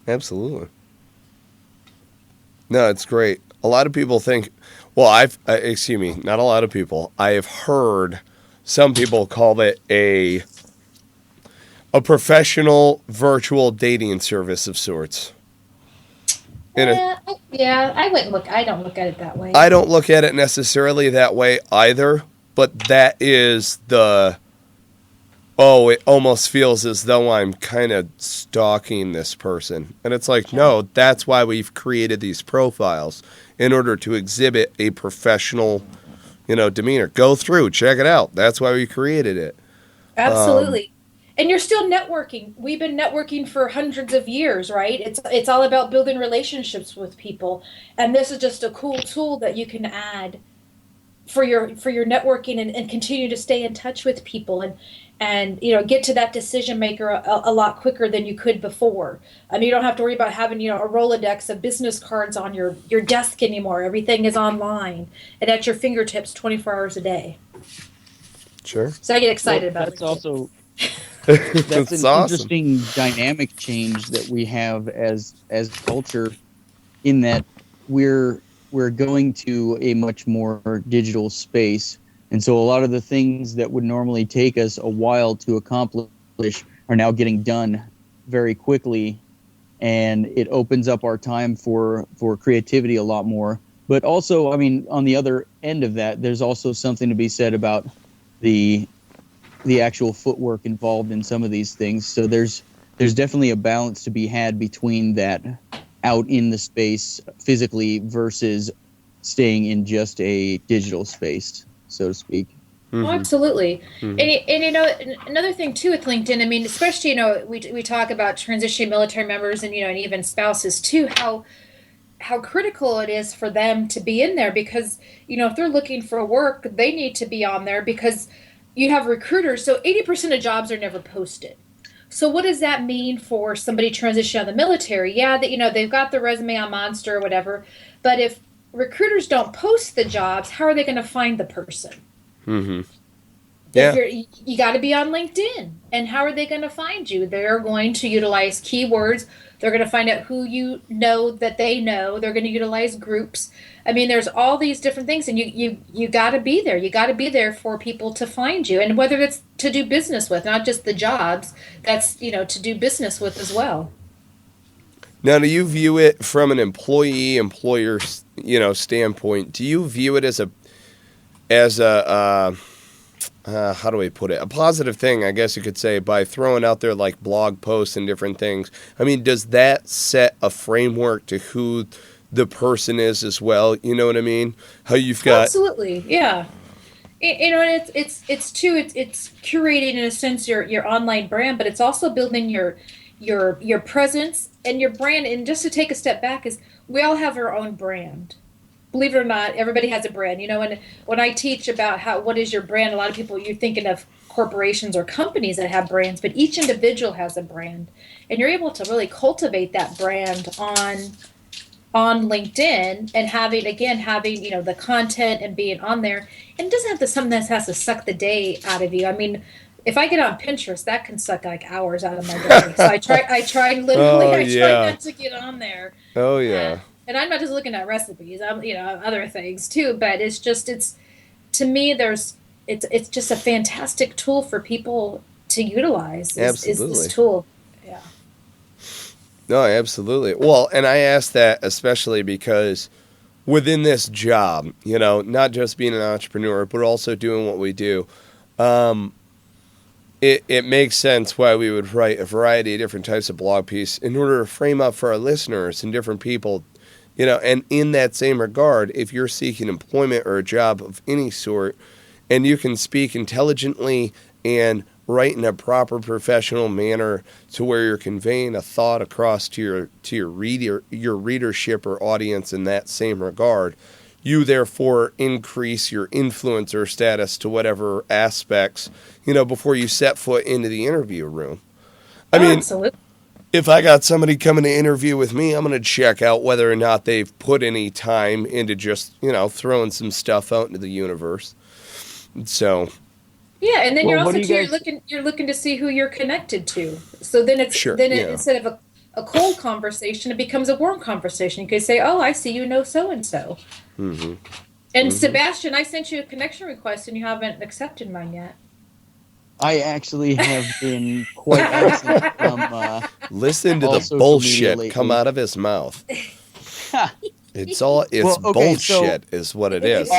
[SPEAKER 3] Absolutely. No, it's great. A lot of people think, well, not a lot of people. I have heard some people call it a professional virtual dating service of sorts.
[SPEAKER 4] I wouldn't look. I don't look at it that way.
[SPEAKER 3] I don't look at it necessarily that way either, but that is it almost feels as though I'm kind of stalking this person. And it's like, no, that's why we've created these profiles, in order to exhibit a professional, demeanor. Go through, check it out. That's why we created it.
[SPEAKER 4] Absolutely. And you're still networking. We've been networking for hundreds of years, right? It's all about building relationships with people. And this is just a cool tool that you can add for your networking and continue to stay in touch with people and get to that decision maker a lot quicker than you could before. You don't have to worry about having, a Rolodex of business cards on your desk anymore. Everything is online and at your fingertips 24 hours a day.
[SPEAKER 3] Sure.
[SPEAKER 4] So I get excited about
[SPEAKER 5] that's
[SPEAKER 4] it.
[SPEAKER 5] Also
[SPEAKER 3] That's
[SPEAKER 5] an
[SPEAKER 3] awesome.
[SPEAKER 5] Interesting dynamic change that we have as culture, in that we're we're going to a much more digital space. And so a lot of the things that would normally take us a while to accomplish are now getting done very quickly. And it opens up our time for creativity a lot more. But also, I mean, on the other end of that, there's also something to be said about the actual footwork involved in some of these things. So there's definitely a balance to be had between that out in the space physically versus staying in just a digital space, so to speak.
[SPEAKER 4] Oh, absolutely. And another thing too with LinkedIn, I mean, especially, we talk about transitioning military members and, and even spouses too, how critical it is for them to be in there because, if they're looking for work, they need to be on there because you have recruiters. So 80% of jobs are never posted. So what does that mean for somebody transitioning out of the military? Yeah, that, they've got the resume on Monster or whatever, but if recruiters don't post the jobs, how are they going to find the person?
[SPEAKER 3] Mm-hmm. Yeah.
[SPEAKER 4] You got to be on LinkedIn. And how are they going to find you? They're going to utilize keywords. They're going to find out who you know that they know. They're going to utilize groups. I mean, there's all these different things, and you got to be there. You got to be there for people to find you, and whether it's to do business with, not just the jobs. That's to do business with as well.
[SPEAKER 3] Now, do you view it from an employer standpoint? Do you view it as a how do I put it? A positive thing, I guess you could say, by throwing out there like blog posts and different things. I mean, does that set a framework to who the person is as well? You know what I mean? How you've got
[SPEAKER 4] absolutely, yeah. It's curating in a sense your online brand, but it's also building your presence and your brand. And just to take a step back, is we all have our own brand. Believe it or not, everybody has a brand. When I teach about what is your brand, a lot of people, you're thinking of corporations or companies that have brands, but each individual has a brand. And you're able to really cultivate that brand on LinkedIn and having the content and being on there. And it doesn't have to something that has to suck the day out of you. I mean, if I get on Pinterest, that can suck like hours out of my day. So I try not to get on there.
[SPEAKER 3] Oh yeah.
[SPEAKER 4] And I'm not just looking at recipes. I'm, other things too. But it's to me, it's just a fantastic tool for people to utilize.
[SPEAKER 3] Absolutely.
[SPEAKER 4] Is this tool? Yeah.
[SPEAKER 3] No, absolutely. Well, and I ask that especially because within this job, not just being an entrepreneur, but also doing what we do, it makes sense why we would write a variety of different types of blog pieces in order to frame up for our listeners and different people. And in that same regard, if you're seeking employment or a job of any sort, and you can speak intelligently and write in a proper professional manner to where you're conveying a thought across to your readership or audience in that same regard, you therefore increase your influencer status to whatever aspects, before you set foot into the interview room. I mean,
[SPEAKER 4] absolutely.
[SPEAKER 3] If I got somebody coming to interview with me, I'm going to check out whether or not they've put any time into just, throwing some stuff out into the universe. So,
[SPEAKER 4] yeah, and then you're looking to see who you're connected to. So then instead of a cold conversation, it becomes a warm conversation. You could say, "Oh, I see you know so and so." And Sebastian, I sent you a connection request, and you haven't accepted mine yet.
[SPEAKER 5] I actually have been quite absent from
[SPEAKER 3] listen to the bullshit come out of his mouth. It's bullshit is what it is.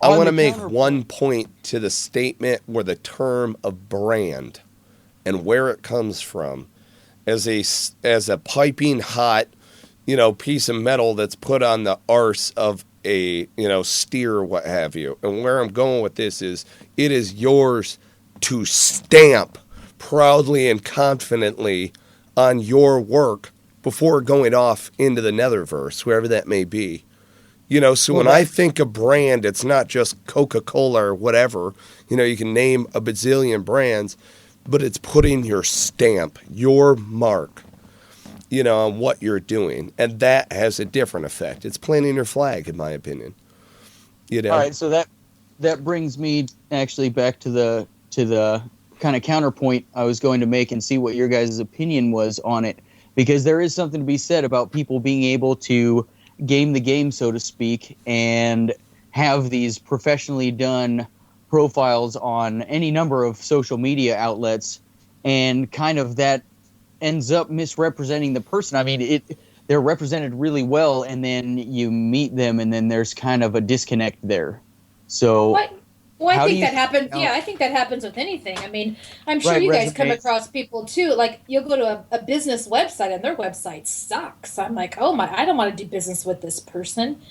[SPEAKER 3] I want to make one point to the statement where the term of brand and where it comes from as a piping hot, piece of metal that's put on the arse of a, steer or what have you. And where I'm going with this is it is yours to stamp proudly and confidently on your work before going off into the netherverse, wherever that may be. So when I think of brand, it's not just Coca-Cola or whatever. You can name a bazillion brands, but it's putting your stamp, your mark, on what you're doing. And that has a different effect. It's planting your flag, in my opinion. All
[SPEAKER 5] right, so that brings me actually back to the kind of counterpoint I was going to make and see what your guys' opinion was on it. Because there is something to be said about people being able to game the game, so to speak, and have these professionally done profiles on any number of social media outlets, and kind of that ends up misrepresenting the person. I mean, they're represented really well, and then you meet them, and then there's kind of a disconnect there. So,
[SPEAKER 6] well, I think that happens. Yeah, I think that happens with anything. I mean, I'm sure you guys come across people too. Like, you'll go to a business website, and their website sucks. I'm like, oh my, I don't want to do business with this person.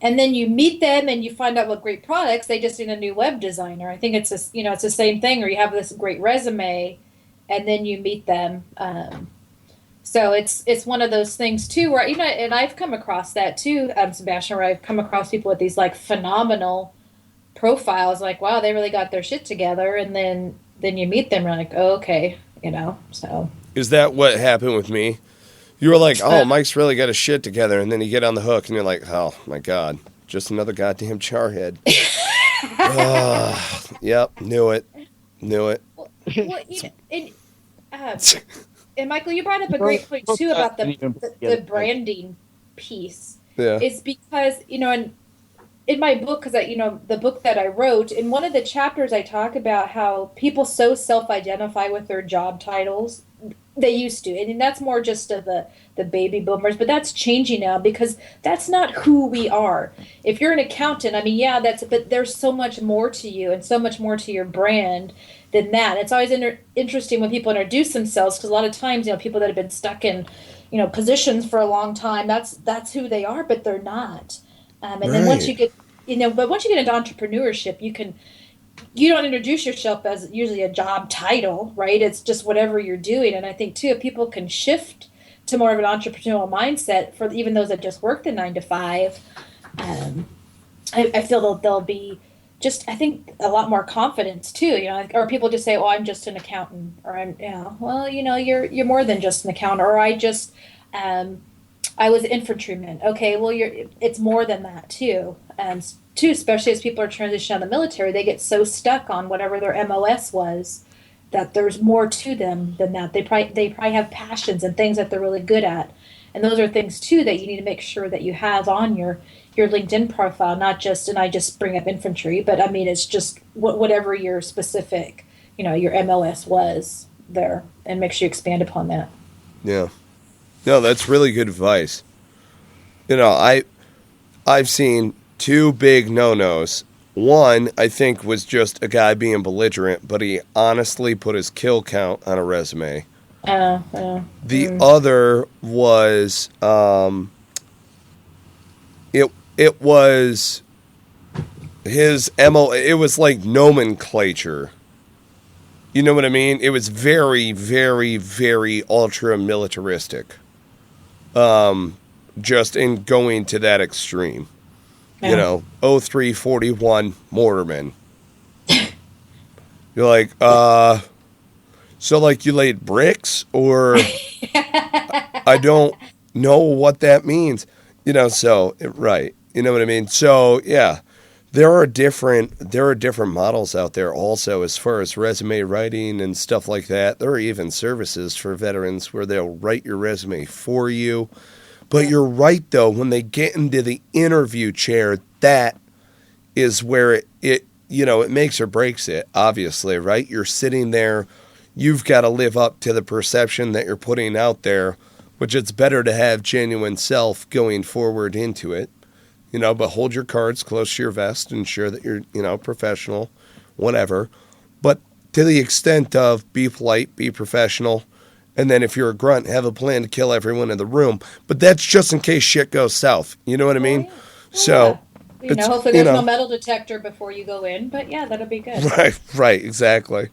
[SPEAKER 6] And then you meet them, and you find out what great products they just need a new web designer. I think it's it's the same thing. Or you have this great resume, and then you meet them. So it's one of those things too, where and I've come across that too, Sebastian, where I've come across people with these like phenomenal profiles, like, wow, they really got their shit together, and then you meet them, and you're like, oh, okay, so.
[SPEAKER 3] Is that what happened with me? You were like, oh, Mike's really got his shit together, and then you get on the hook, and you're like, oh, my God, just another goddamn charhead. Yep, knew it.
[SPEAKER 6] And Michael, you brought up a great point, too, about the branding piece.
[SPEAKER 3] Yeah.
[SPEAKER 6] It's because, in my book, because the book that I wrote, in one of the chapters I talk about how people so self-identify with their job titles. They used to, and that's more just of the baby boomers, but that's changing now, because that's not who we are. If you're an accountant, I mean, yeah, but there's so much more to you and so much more to your brand than that. It's always interesting when people introduce themselves, because a lot of times, people that have been stuck in, positions for a long time, that's who they are, but they're not. And then once you get, once you get into entrepreneurship, you don't introduce yourself as usually a job title, right? It's just whatever you're doing. And I think too, if people can shift to more of an entrepreneurial mindset, for even those that just work the 9 to 5, I feel they'll be just, I think, a lot more confidence too. Or people just say, "Oh, I'm just an accountant," or you're more than just an accountant, or I was an infantryman. Okay, well, it's more than that too. Too, especially as people are transitioning out of the military, they get so stuck on whatever their MOS was that there's more to them than that. They probably have passions and things that they're really good at, and those are things too that you need to make sure that you have on your LinkedIn profile. Not just, and I just bring up infantry, but I mean, it's just whatever your specific, your MOS was there, and make sure you expand upon that.
[SPEAKER 3] Yeah. No, that's really good advice. I've seen 2 big no-nos. One, I think, was just a guy being belligerent, but he honestly put his kill count on a resume. The other was, it was his MO. It was like nomenclature. You know what I mean? It was very, very, very ultra-militaristic. Just in going to that extreme. 0341 Mortarman. You're like, so like you laid bricks, or I don't know what that means. Right. You know what I mean? So yeah, there are different models out there also as far as resume writing and stuff like that. There are even services for veterans where they'll write your resume for you. But you're right, though, when they get into the interview chair, that is where it makes or breaks it, obviously, right? You're sitting there. You've got to live up to the perception that you're putting out there, which it's better to have genuine self going forward into it, but hold your cards close to your vest, ensure that you're, professional, whatever. But to the extent of be polite, be professional, and then if you're a grunt, have a plan to kill everyone in the room. But that's just in case shit goes south. You know what I mean?
[SPEAKER 6] Hopefully there's no metal detector before you go in. But yeah, that'll be good.
[SPEAKER 3] Right, exactly.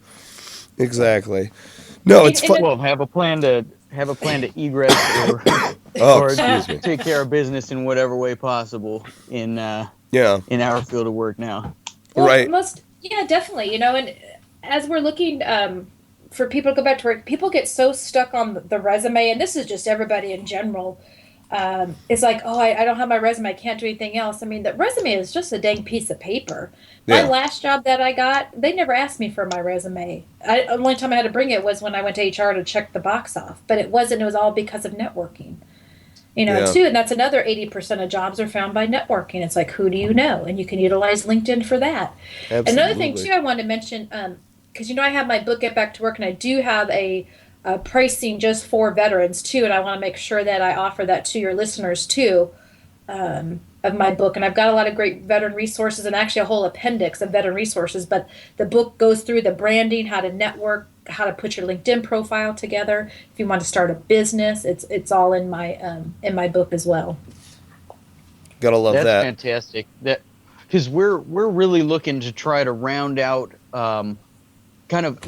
[SPEAKER 3] No, it's fun.
[SPEAKER 5] Well, have a plan to egress or take care of business in whatever way possible in our field of work now.
[SPEAKER 6] Well,
[SPEAKER 3] right.
[SPEAKER 6] Definitely. And as we're looking for people to go back to work, people get so stuck on the resume, and this is just everybody in general. It's like, oh, I don't have my resume, I can't do anything else. I mean, the resume is just a dang piece of paper. My last job that I got, they never asked me for my resume. The only time I had to bring it was when I went to HR to check the box off. But it was all because of networking.
[SPEAKER 3] Yeah.
[SPEAKER 6] too. And that's another 80% of jobs are found by networking. It's like, who do you know? And you can utilize LinkedIn for that. Another thing,
[SPEAKER 3] Absolutely.
[SPEAKER 6] too, I wanted to mention, because, I have my book, Get Back to Work, and I do have a pricing just for veterans, too. And I want to make sure that I offer that to your listeners, too, of my book. And I've got a lot of great veteran resources and actually a whole appendix of veteran resources. But the book goes through the branding, how to network, how to put your LinkedIn profile together. If you want to start a business, it's all in my book as well.
[SPEAKER 3] Gotta love
[SPEAKER 5] That's
[SPEAKER 3] that.
[SPEAKER 5] fantastic. That because we're really looking to try to round out, kind of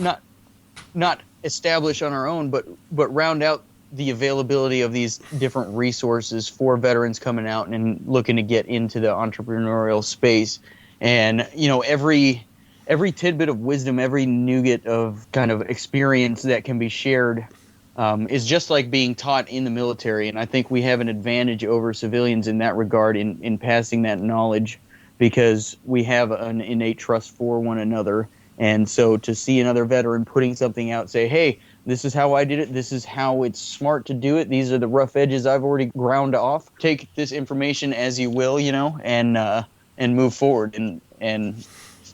[SPEAKER 5] not establish on our own, but round out the availability of these different resources for veterans coming out and looking to get into the entrepreneurial space. And every tidbit of wisdom, every nugget of kind of experience that can be shared is just like being taught in the military. And I think we have an advantage over civilians in that regard in passing that knowledge, because we have an innate trust for one another. And so to see another veteran putting something out, say, hey, this is how I did it. This is how it's smart to do it. These are the rough edges I've already ground off. Take this information as you will, and move forward. And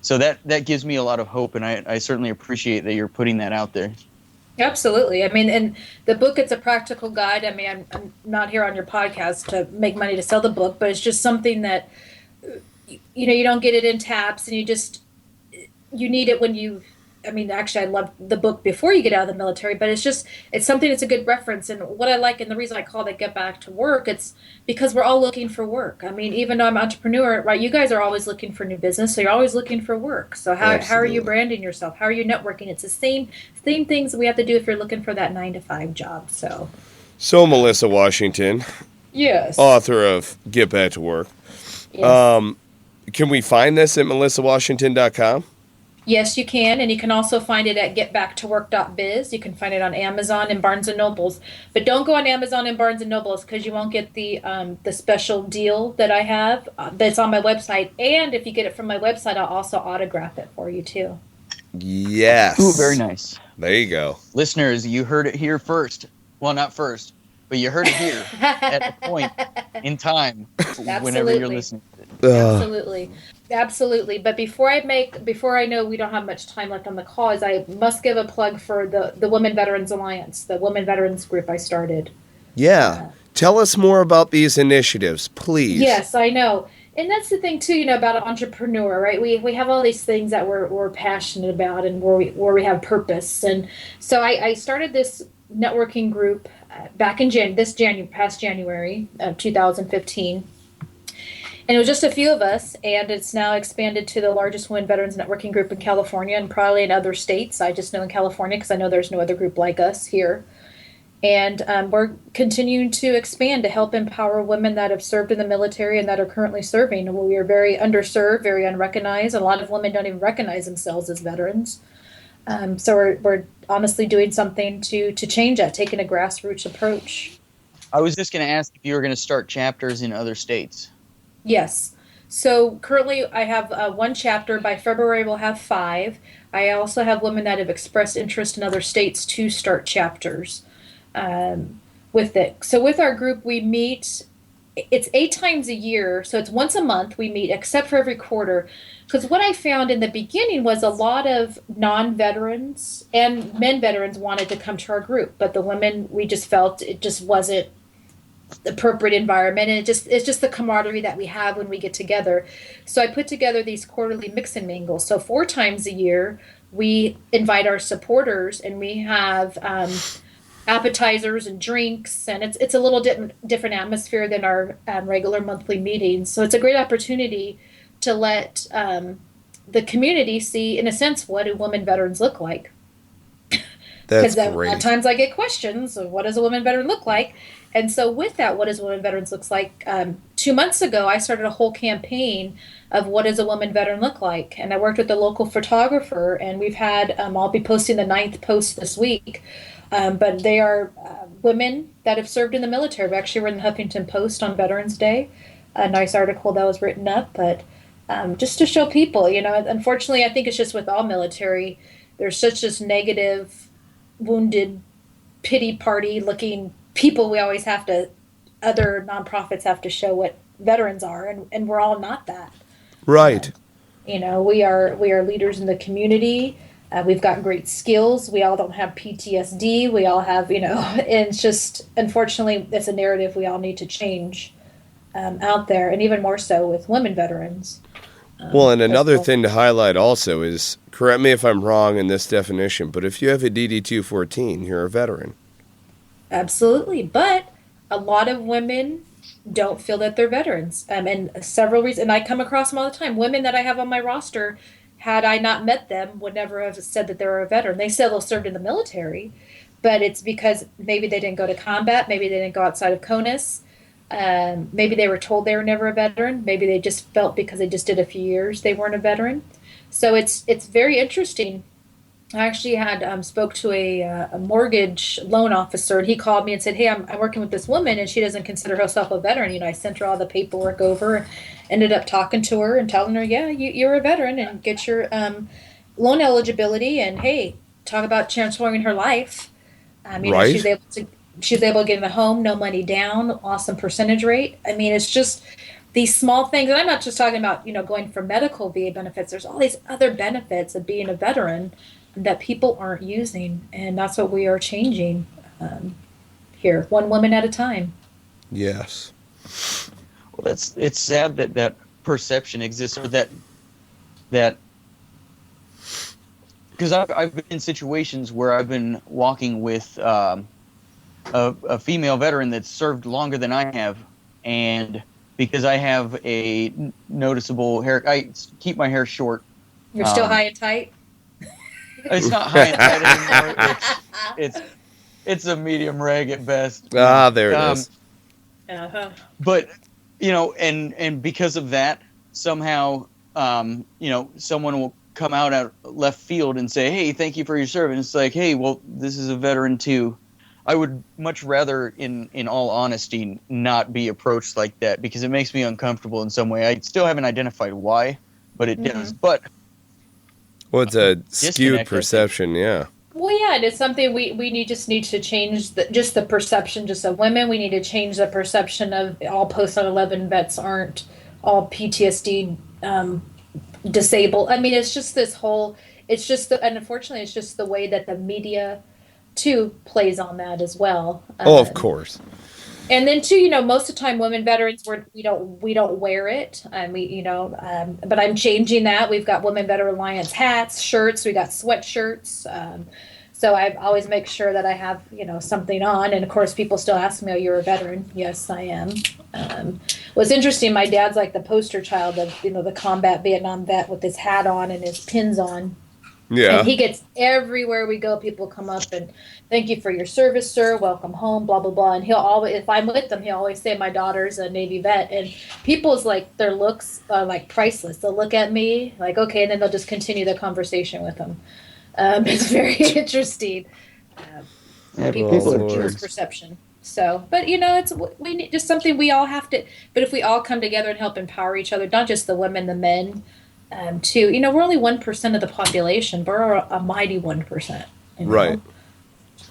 [SPEAKER 5] so that gives me a lot of hope, and I certainly appreciate that you're putting that out there.
[SPEAKER 6] Absolutely. I mean, and the book, it's a practical guide. I mean, I'm not here on your podcast to make money to sell the book, but it's just something that, you don't get it in taps, and you need it when actually, I love the book before you get out of the military, but it's something that's a good reference. And what I like, and the reason I called it Get Back to Work, it's because we're all looking for work. I mean, even though I'm an entrepreneur, right, you guys are always looking for new business, so you're always looking for work. So how are you
[SPEAKER 3] Absolutely.
[SPEAKER 6] branding yourself? How are you networking? It's the same things we have to do if you're looking for that 9-to-5 job. So
[SPEAKER 3] Melissa Washington,
[SPEAKER 6] yes.
[SPEAKER 3] author of Get Back to Work.
[SPEAKER 6] Yes.
[SPEAKER 3] Can we find this at melissawashington.com?
[SPEAKER 6] Yes, you can, and you can also find it at getbacktowork.biz. You can find it on Amazon and Barnes & Nobles. But don't go on Amazon and Barnes & Nobles, because you won't get the special deal that I have that's on my website. And if you get it from my website, I'll also autograph it for you, too.
[SPEAKER 3] Yes.
[SPEAKER 5] Ooh, very nice.
[SPEAKER 3] There you go.
[SPEAKER 5] Listeners, you heard it here first. Well, not first, but you heard it here at a point in time whenever you're listening to it.
[SPEAKER 6] Absolutely. But before I know we don't have much time left on the call, is I must give a plug for the Women Veterans Alliance, the Women Veterans group I started.
[SPEAKER 3] Yeah. Tell us more about these initiatives, please.
[SPEAKER 6] Yes, I know. And that's the thing too, about an entrepreneur, right? We have all these things that we're passionate about, and where we have purpose. And so I started this networking group back in past January of 2015. And it was just a few of us, and it's now expanded to the largest women veterans networking group in California, and probably in other states. I just know in California, because I know there's no other group like us here. And we're continuing to expand to help empower women that have served in the military and that are currently serving. We are very underserved, very unrecognized. A lot of women don't even recognize themselves as veterans. So we're honestly doing something to change that, taking a grassroots approach.
[SPEAKER 5] I was just going to ask if you were going to start chapters in other states.
[SPEAKER 6] Yes. So currently I have one chapter. By February we'll have 5. I also have women that have expressed interest in other states to start chapters with it. So with our group, we meet, it's 8 times a year. So it's once a month we meet, except for every quarter. Because what I found in the beginning was a lot of non-veterans and men veterans wanted to come to our group. But the women, we just felt it just wasn't the appropriate environment, and it's just the camaraderie that we have when we get together. So I put together these quarterly mix and mingles. So 4 times a year we invite our supporters, and we have appetizers and drinks, and it's a little different atmosphere than our regular monthly meetings. So it's a great opportunity to let the community see, in a sense, what do women veterans look like.
[SPEAKER 3] That's
[SPEAKER 6] Because
[SPEAKER 3] great.
[SPEAKER 6] at times I get questions of what does a woman veteran look like? And so with that, what does a woman veterans looks like? 2 months ago, I started a whole campaign of what does a woman veteran look like? And I worked with a local photographer, and we've had, I'll be posting the 9th post this week. But they are women that have served in the military. We actually were in the Huffington Post on Veterans Day. A nice article that was written up, but just to show people, unfortunately, I think it's just with all military, there's such this negative, wounded, pity party looking people we always have to other nonprofits have to show what veterans are, and we're all not that.
[SPEAKER 3] Right.
[SPEAKER 6] We are leaders in the community. We've got great skills. We all don't have PTSD. We all have, and it's just, unfortunately, it's a narrative we all need to change out there, and even more so with women veterans.
[SPEAKER 3] Well, and another thing to highlight also is, correct me if I'm wrong in this definition, but if you have a DD-214, you're a veteran.
[SPEAKER 6] Absolutely. But a lot of women don't feel that they're veterans. And several reasons, and I come across them all the time. Women that I have on my roster, had I not met them, would never have said that they were a veteran. They said they'll served in the military, but it's because maybe they didn't go to combat, maybe they didn't go outside of CONUS, maybe they were told they were never a veteran, maybe they just felt because they just did a few years they weren't a veteran. So it's very interesting. I actually had spoke to a mortgage loan officer, and he called me and said, "Hey, I'm working with this woman, and she doesn't consider herself a veteran." I sent her all the paperwork over, ended up talking to her and telling her, "Yeah, you're a veteran, and get your loan eligibility, and hey, talk about transforming her life."
[SPEAKER 3] Right.
[SPEAKER 6] She's able to get in a home, no money down, awesome percentage rate. I mean, it's just these small things, and I'm not just talking about going for medical VA benefits. There's all these other benefits of being a veteran that people aren't using, and that's what we are changing here, one woman at a time.
[SPEAKER 3] Yes.
[SPEAKER 5] Well, it's sad that perception exists, or that because I've been in situations where I've been walking with a female veteran that's served longer than I have, and because I have a noticeable hair, I keep my hair short.
[SPEAKER 6] You're still high and tight?
[SPEAKER 5] It's not high and tight anymore. It's a medium rag at best.
[SPEAKER 3] There it is.
[SPEAKER 6] Uh-huh.
[SPEAKER 5] But and because of that, somehow someone will come out at left field and say, "Hey, thank you for your service." It's like, "Hey, well, this is a veteran too." I would much rather, in all honesty, not be approached like that, because it makes me uncomfortable in some way. I still haven't identified why, but it does. But
[SPEAKER 3] well, it's a skewed perception, yeah.
[SPEAKER 6] Well, yeah, it is something we just need to change just the perception just of women. We need to change the perception of all post-9/11 vets aren't all PTSD disabled. I mean, it's just this whole, and unfortunately, it's just the way that the media too plays on that as well.
[SPEAKER 3] Oh, of course.
[SPEAKER 6] And then too, most of the time, women veterans we don't wear it. But I'm changing that. We've got Women Veteran Alliance hats, shirts. We got sweatshirts. So I always make sure that I have something on. And of course, people still ask me, "Oh, you're a veteran?" Yes, I am. What's interesting, my dad's like the poster child of the combat Vietnam vet with his hat on and his pins on.
[SPEAKER 3] Yeah.
[SPEAKER 6] And he gets everywhere we go. People come up and "Thank you for your service, sir. Welcome home." Blah blah blah. And he'll always, if I'm with them, he'll always say, "My daughter's a Navy vet." And people's their looks are like priceless. They'll look at me like, "Okay," and then they'll just continue the conversation with them. It's very interesting. People's perception. So, but we need just something we all have to. But if we all come together and help empower each other, not just the women, the men. Too, we're only 1% of the population, but we're a mighty 1%.
[SPEAKER 3] Right.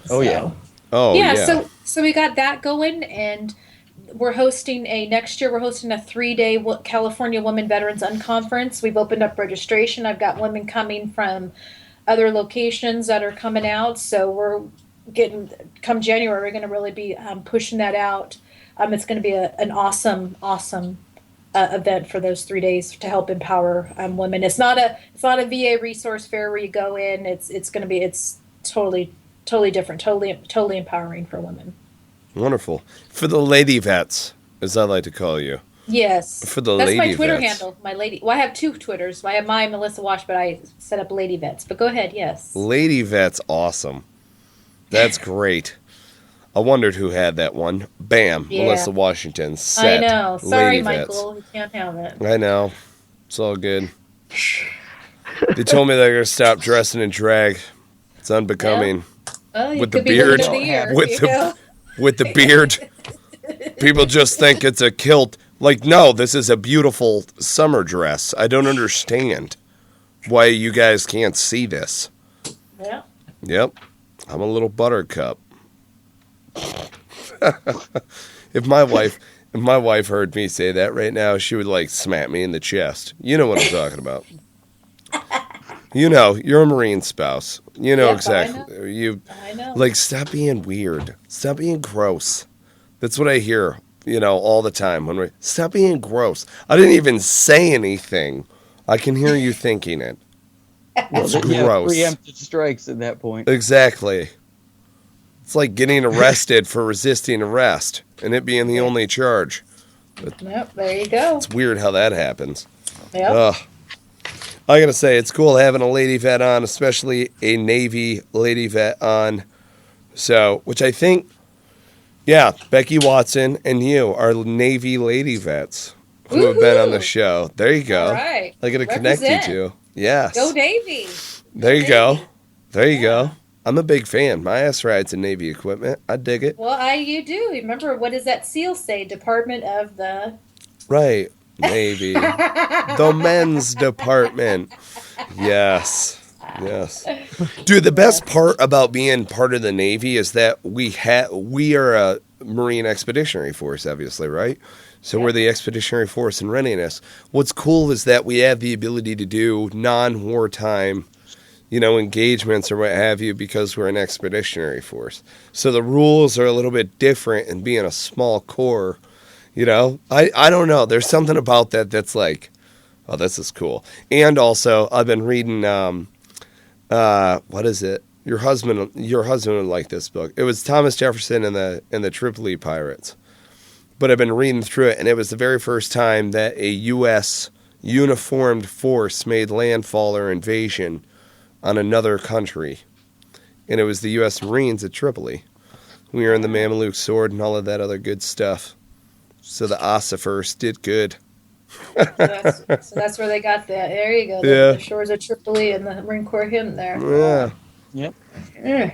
[SPEAKER 5] Oh yeah.
[SPEAKER 3] Oh yeah.
[SPEAKER 6] So we got that going, and we're hosting next year. We're hosting a 3-day California Women Veterans Unconference. We've opened up registration. I've got women coming from other locations that are coming out. So we're come January, we're going to really be pushing that out. It's going to be an awesome event for those 3 days to help empower women. It's not a VA resource fair where you go in. It's totally different, totally empowering for women.
[SPEAKER 3] Wonderful. For the lady vets, as I like to call you.
[SPEAKER 6] Yes.
[SPEAKER 3] For the
[SPEAKER 6] That's
[SPEAKER 3] lady
[SPEAKER 6] my Twitter
[SPEAKER 3] vets.
[SPEAKER 6] handle. My lady. Well, I have 2 Twitters. I have my Melissa Wash, but I set up Lady Vets. But go ahead. Yes.
[SPEAKER 3] Lady vets, awesome. That's great. I wondered who had that one. Bam,
[SPEAKER 6] Yeah.
[SPEAKER 3] Melissa Washington. Set.
[SPEAKER 6] I know. Sorry,
[SPEAKER 3] Lady vets.
[SPEAKER 6] Michael. You can't have it.
[SPEAKER 3] I know. It's all good. They told me they're going to stop dressing in drag. It's unbecoming.
[SPEAKER 6] Well, you
[SPEAKER 3] With
[SPEAKER 6] could
[SPEAKER 3] the
[SPEAKER 6] be
[SPEAKER 3] beard.
[SPEAKER 6] woman of the year,
[SPEAKER 3] With the beard. People just think it's a kilt. Like, no, this is a beautiful summer dress. I don't understand why you guys can't see this.
[SPEAKER 6] Yeah.
[SPEAKER 3] Yep. I'm a little buttercup. if my wife heard me say that right now, she would like smack me in the chest. You know what I'm talking about. You know, you're a Marine spouse. You know exactly.
[SPEAKER 6] I know.
[SPEAKER 3] Like, stop being weird. Stop being gross. That's what I hear, all the time. Stop being gross. I didn't even say anything. I can hear you thinking it. It's gross.
[SPEAKER 5] Preemptive strikes at that point.
[SPEAKER 3] Exactly. It's like getting arrested for resisting arrest and it being the only charge.
[SPEAKER 6] Yep, there you go.
[SPEAKER 3] It's weird how that happens.
[SPEAKER 6] Yep.
[SPEAKER 3] Ugh. I gotta say, it's cool having a lady vet on, especially a Navy lady vet on. So, which I think, yeah, Becky Watson and you are Navy lady vets who have been on the show. There you go.
[SPEAKER 6] All right.
[SPEAKER 3] I gotta connect you two. Yes.
[SPEAKER 6] Go Navy.
[SPEAKER 3] There you go. There you go. I'm a big fan. My ass rides in Navy equipment. I dig it.
[SPEAKER 6] Well, you do. Remember, what does that seal say? Department of the...
[SPEAKER 3] Right. Navy. The men's department. Yes. Yes. Dude, the best part about being part of the Navy is that we are a Marine Expeditionary Force, obviously, right? So we're the Expeditionary Force in readiness. What's cool is that we have the ability to do non-wartime, engagements or what have you because we're an Expeditionary Force. So the rules are a little bit different in being a small corps. I don't know. There's something about that that's like, oh, this is cool. And also, I've been reading, what is it? Your husband would like this book. It was Thomas Jefferson and the Tripoli Pirates. But I've been reading through it, and it was the very first time that a U.S. uniformed force made landfall or invasion on another country. And it was the U.S. Marines at Tripoli. We earned the Mameluke sword and all of that other good stuff. So the ossifers did good.
[SPEAKER 6] So that's where they got that. There you go. The shores of Tripoli and the Marine Corps hymn there.
[SPEAKER 3] Yeah.
[SPEAKER 5] Yep.
[SPEAKER 6] Yeah.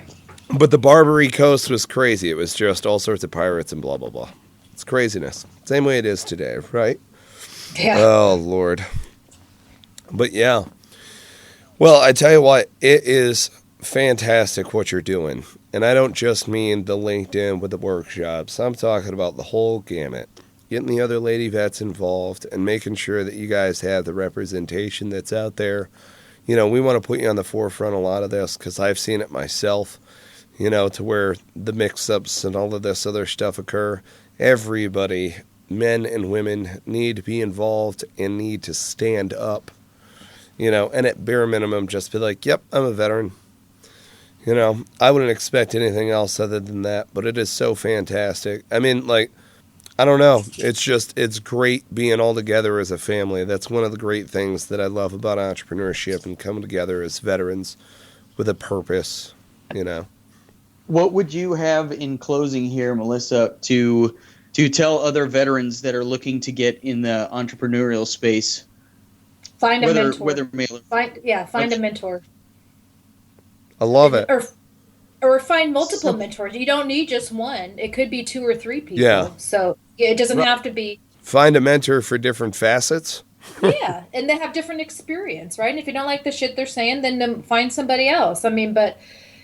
[SPEAKER 3] But the Barbary Coast was crazy. It was just all sorts of pirates and blah, blah, blah. It's craziness. Same way it is today, right?
[SPEAKER 6] Yeah.
[SPEAKER 3] Oh, Lord. But yeah. Well, I tell you what, it is fantastic what you're doing. And I don't just mean the LinkedIn with the workshops. I'm talking about the whole gamut. Getting the other lady vets involved and making sure that you guys have the representation that's out there. We want to put you on the forefront a lot of this because I've seen it myself, to where the mix-ups and all of this other stuff occur. Everybody, men and women, need to be involved and need to stand up, and at bare minimum just be like, yep, I'm a veteran. I wouldn't expect anything else other than that, but it is so fantastic. I mean, I don't know. It's great being all together as a family. That's one of the great things that I love about entrepreneurship and coming together as veterans with a purpose,
[SPEAKER 5] What would you have in closing here, Melissa, to tell other veterans that are looking to get in the entrepreneurial space?
[SPEAKER 6] Find a mentor.
[SPEAKER 5] Whether male or
[SPEAKER 6] find a mentor.
[SPEAKER 3] I love it.
[SPEAKER 6] Or find multiple mentors. You don't need just one. It could be 2 or 3 people.
[SPEAKER 3] Yeah.
[SPEAKER 6] So it doesn't have to be.
[SPEAKER 3] Find a mentor for different facets.
[SPEAKER 6] Yeah, and they have different experience, right? And if you don't like the shit they're saying, then find somebody else. I mean, but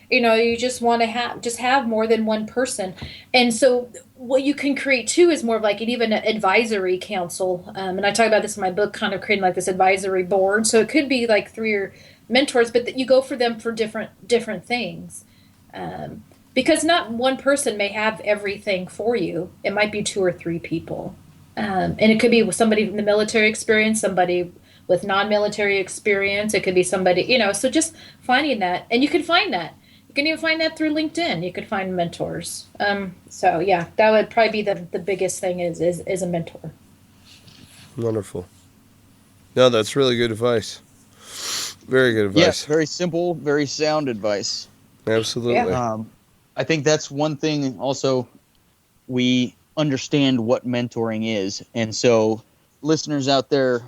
[SPEAKER 6] you just want to have more than one person. And so what you can create too is more of like even an advisory council. And I talk about this in my book, kind of creating like this advisory board. So it could be like 3 or mentors, but that you go for them for different things. Because not one person may have everything for you. It might be 2 or 3 people. And it could be somebody from the military experience, somebody with non-military experience. It could be somebody, so just finding that. And you can find that. You can even find that through LinkedIn. You could find mentors. So yeah, that would probably be the biggest thing is a mentor.
[SPEAKER 3] Wonderful. No, that's really good advice. Very good advice.
[SPEAKER 5] Yes, very simple, very sound advice.
[SPEAKER 3] Absolutely.
[SPEAKER 6] Yeah.
[SPEAKER 5] I think that's one thing also we understand what mentoring is. And so listeners out there,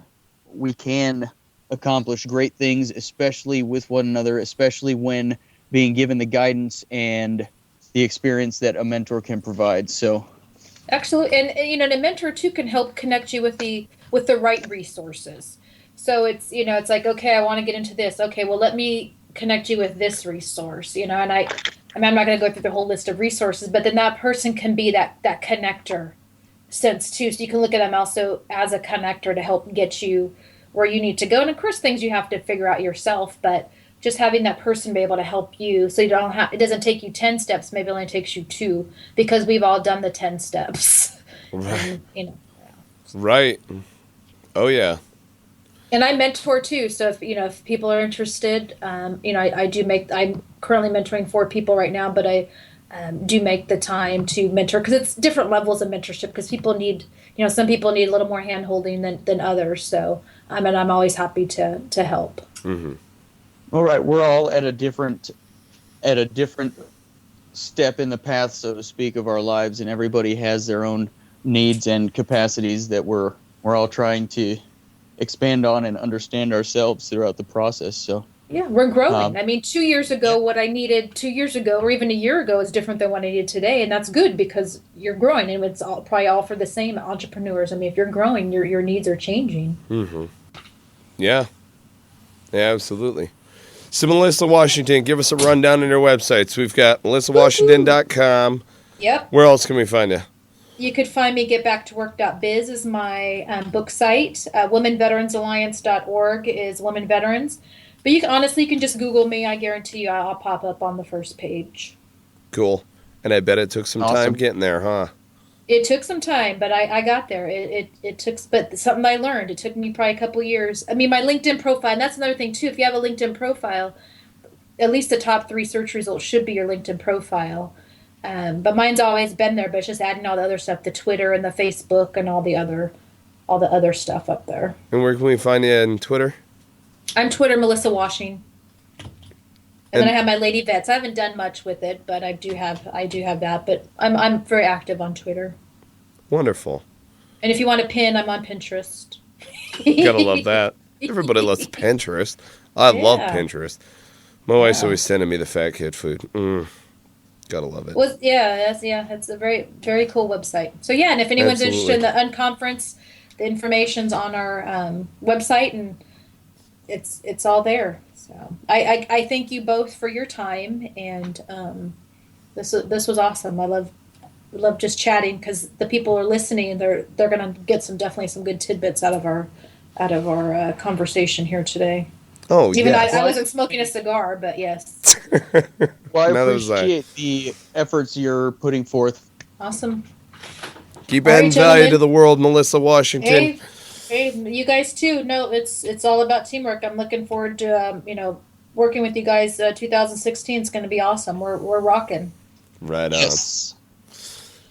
[SPEAKER 5] we can accomplish great things, especially with one another, especially when being given the guidance and the experience that a mentor can provide. So
[SPEAKER 6] absolutely. And a mentor too can help connect you with the right resources. So it's like, okay, I want to get into this. Okay, well, let me connect you with this resource, and I'm not going to go through the whole list of resources, but then that person can be that connector sense too. So you can look at them also as a connector to help get you where you need to go. And of course, things you have to figure out yourself, but just having that person be able to help you, so you don't have, it doesn't take you 10 steps, maybe it only takes you 2, because we've all done the 10 steps.
[SPEAKER 3] Right.
[SPEAKER 6] And,
[SPEAKER 3] Right. Oh, yeah.
[SPEAKER 6] and I mentor too. So if people are interested, I'm currently mentoring 4 people right now, but I do make the time to mentor, because it's different levels of mentorship, because people need, some people need a little more hand holding than others. So, and I'm always happy to help.
[SPEAKER 3] Mm-hmm.
[SPEAKER 5] All right, we're all at a different step in the path, so to speak, of our lives, and everybody has their own needs and capacities that we're all trying to expand on and understand ourselves throughout the process. So
[SPEAKER 6] yeah, we're growing. 2 years ago, what I needed 2 years ago, or even a year ago, is different than what I need today, and that's good, because you're growing, and it's probably all for the same entrepreneurs. If you're growing, your needs are changing.
[SPEAKER 3] Mm-hmm. Yeah. Yeah, absolutely. So, Melissa Washington, give us a rundown on your websites. We've got melissawashington.com.
[SPEAKER 6] Yep.
[SPEAKER 3] Where else can we find you?
[SPEAKER 6] You could find me, getbacktowork.biz is my book site. womenveteransalliance.org is women veterans. But you can just Google me. I guarantee you I'll pop up on the first page.
[SPEAKER 3] Cool. And I bet it took some time getting there, huh?
[SPEAKER 6] It took some time, but I got there. It took, but something I learned. It took me probably a couple years. My LinkedIn profile, and that's another thing too. If you have a LinkedIn profile, at least the top 3 search results should be your LinkedIn profile. But mine's always been there, but it's just adding all the other stuff, the Twitter and the Facebook and all the other stuff up there.
[SPEAKER 3] And where can we find you on Twitter?
[SPEAKER 6] I'm Twitter Melissa Washing. And then I have my Lady Vets. I haven't done much with it, but I do have that. But I'm very active on Twitter.
[SPEAKER 3] Wonderful.
[SPEAKER 6] And if you want to pin, I'm on Pinterest.
[SPEAKER 3] Gotta love that. Everybody loves Pinterest. I love Pinterest. My wife's always sending me the fat kid food. Gotta love it.
[SPEAKER 6] It's a very, very cool website. So yeah, and if anyone's interested in the Unconference, the information's on our website, and it's all there. So I thank you both for your time, and this was awesome. I love just chatting, because the people are listening. They're gonna get definitely some good tidbits out of our conversation here today.
[SPEAKER 3] Oh,
[SPEAKER 6] even
[SPEAKER 3] yes.
[SPEAKER 6] I wasn't smoking a cigar, but yes.
[SPEAKER 5] Well, I appreciate the efforts you're putting forth.
[SPEAKER 6] Awesome.
[SPEAKER 3] Keep adding value to the world, Melissa Washington.
[SPEAKER 6] Hey, you guys too. No, it's all about teamwork. I'm looking forward to working with you guys. 2016 is going to be awesome. We're rocking.
[SPEAKER 3] Right on.
[SPEAKER 5] Yes.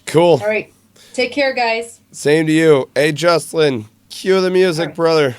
[SPEAKER 3] Cool.
[SPEAKER 6] All right. Take care, guys.
[SPEAKER 3] Same to you. Hey, Juslin, cue the music, brother.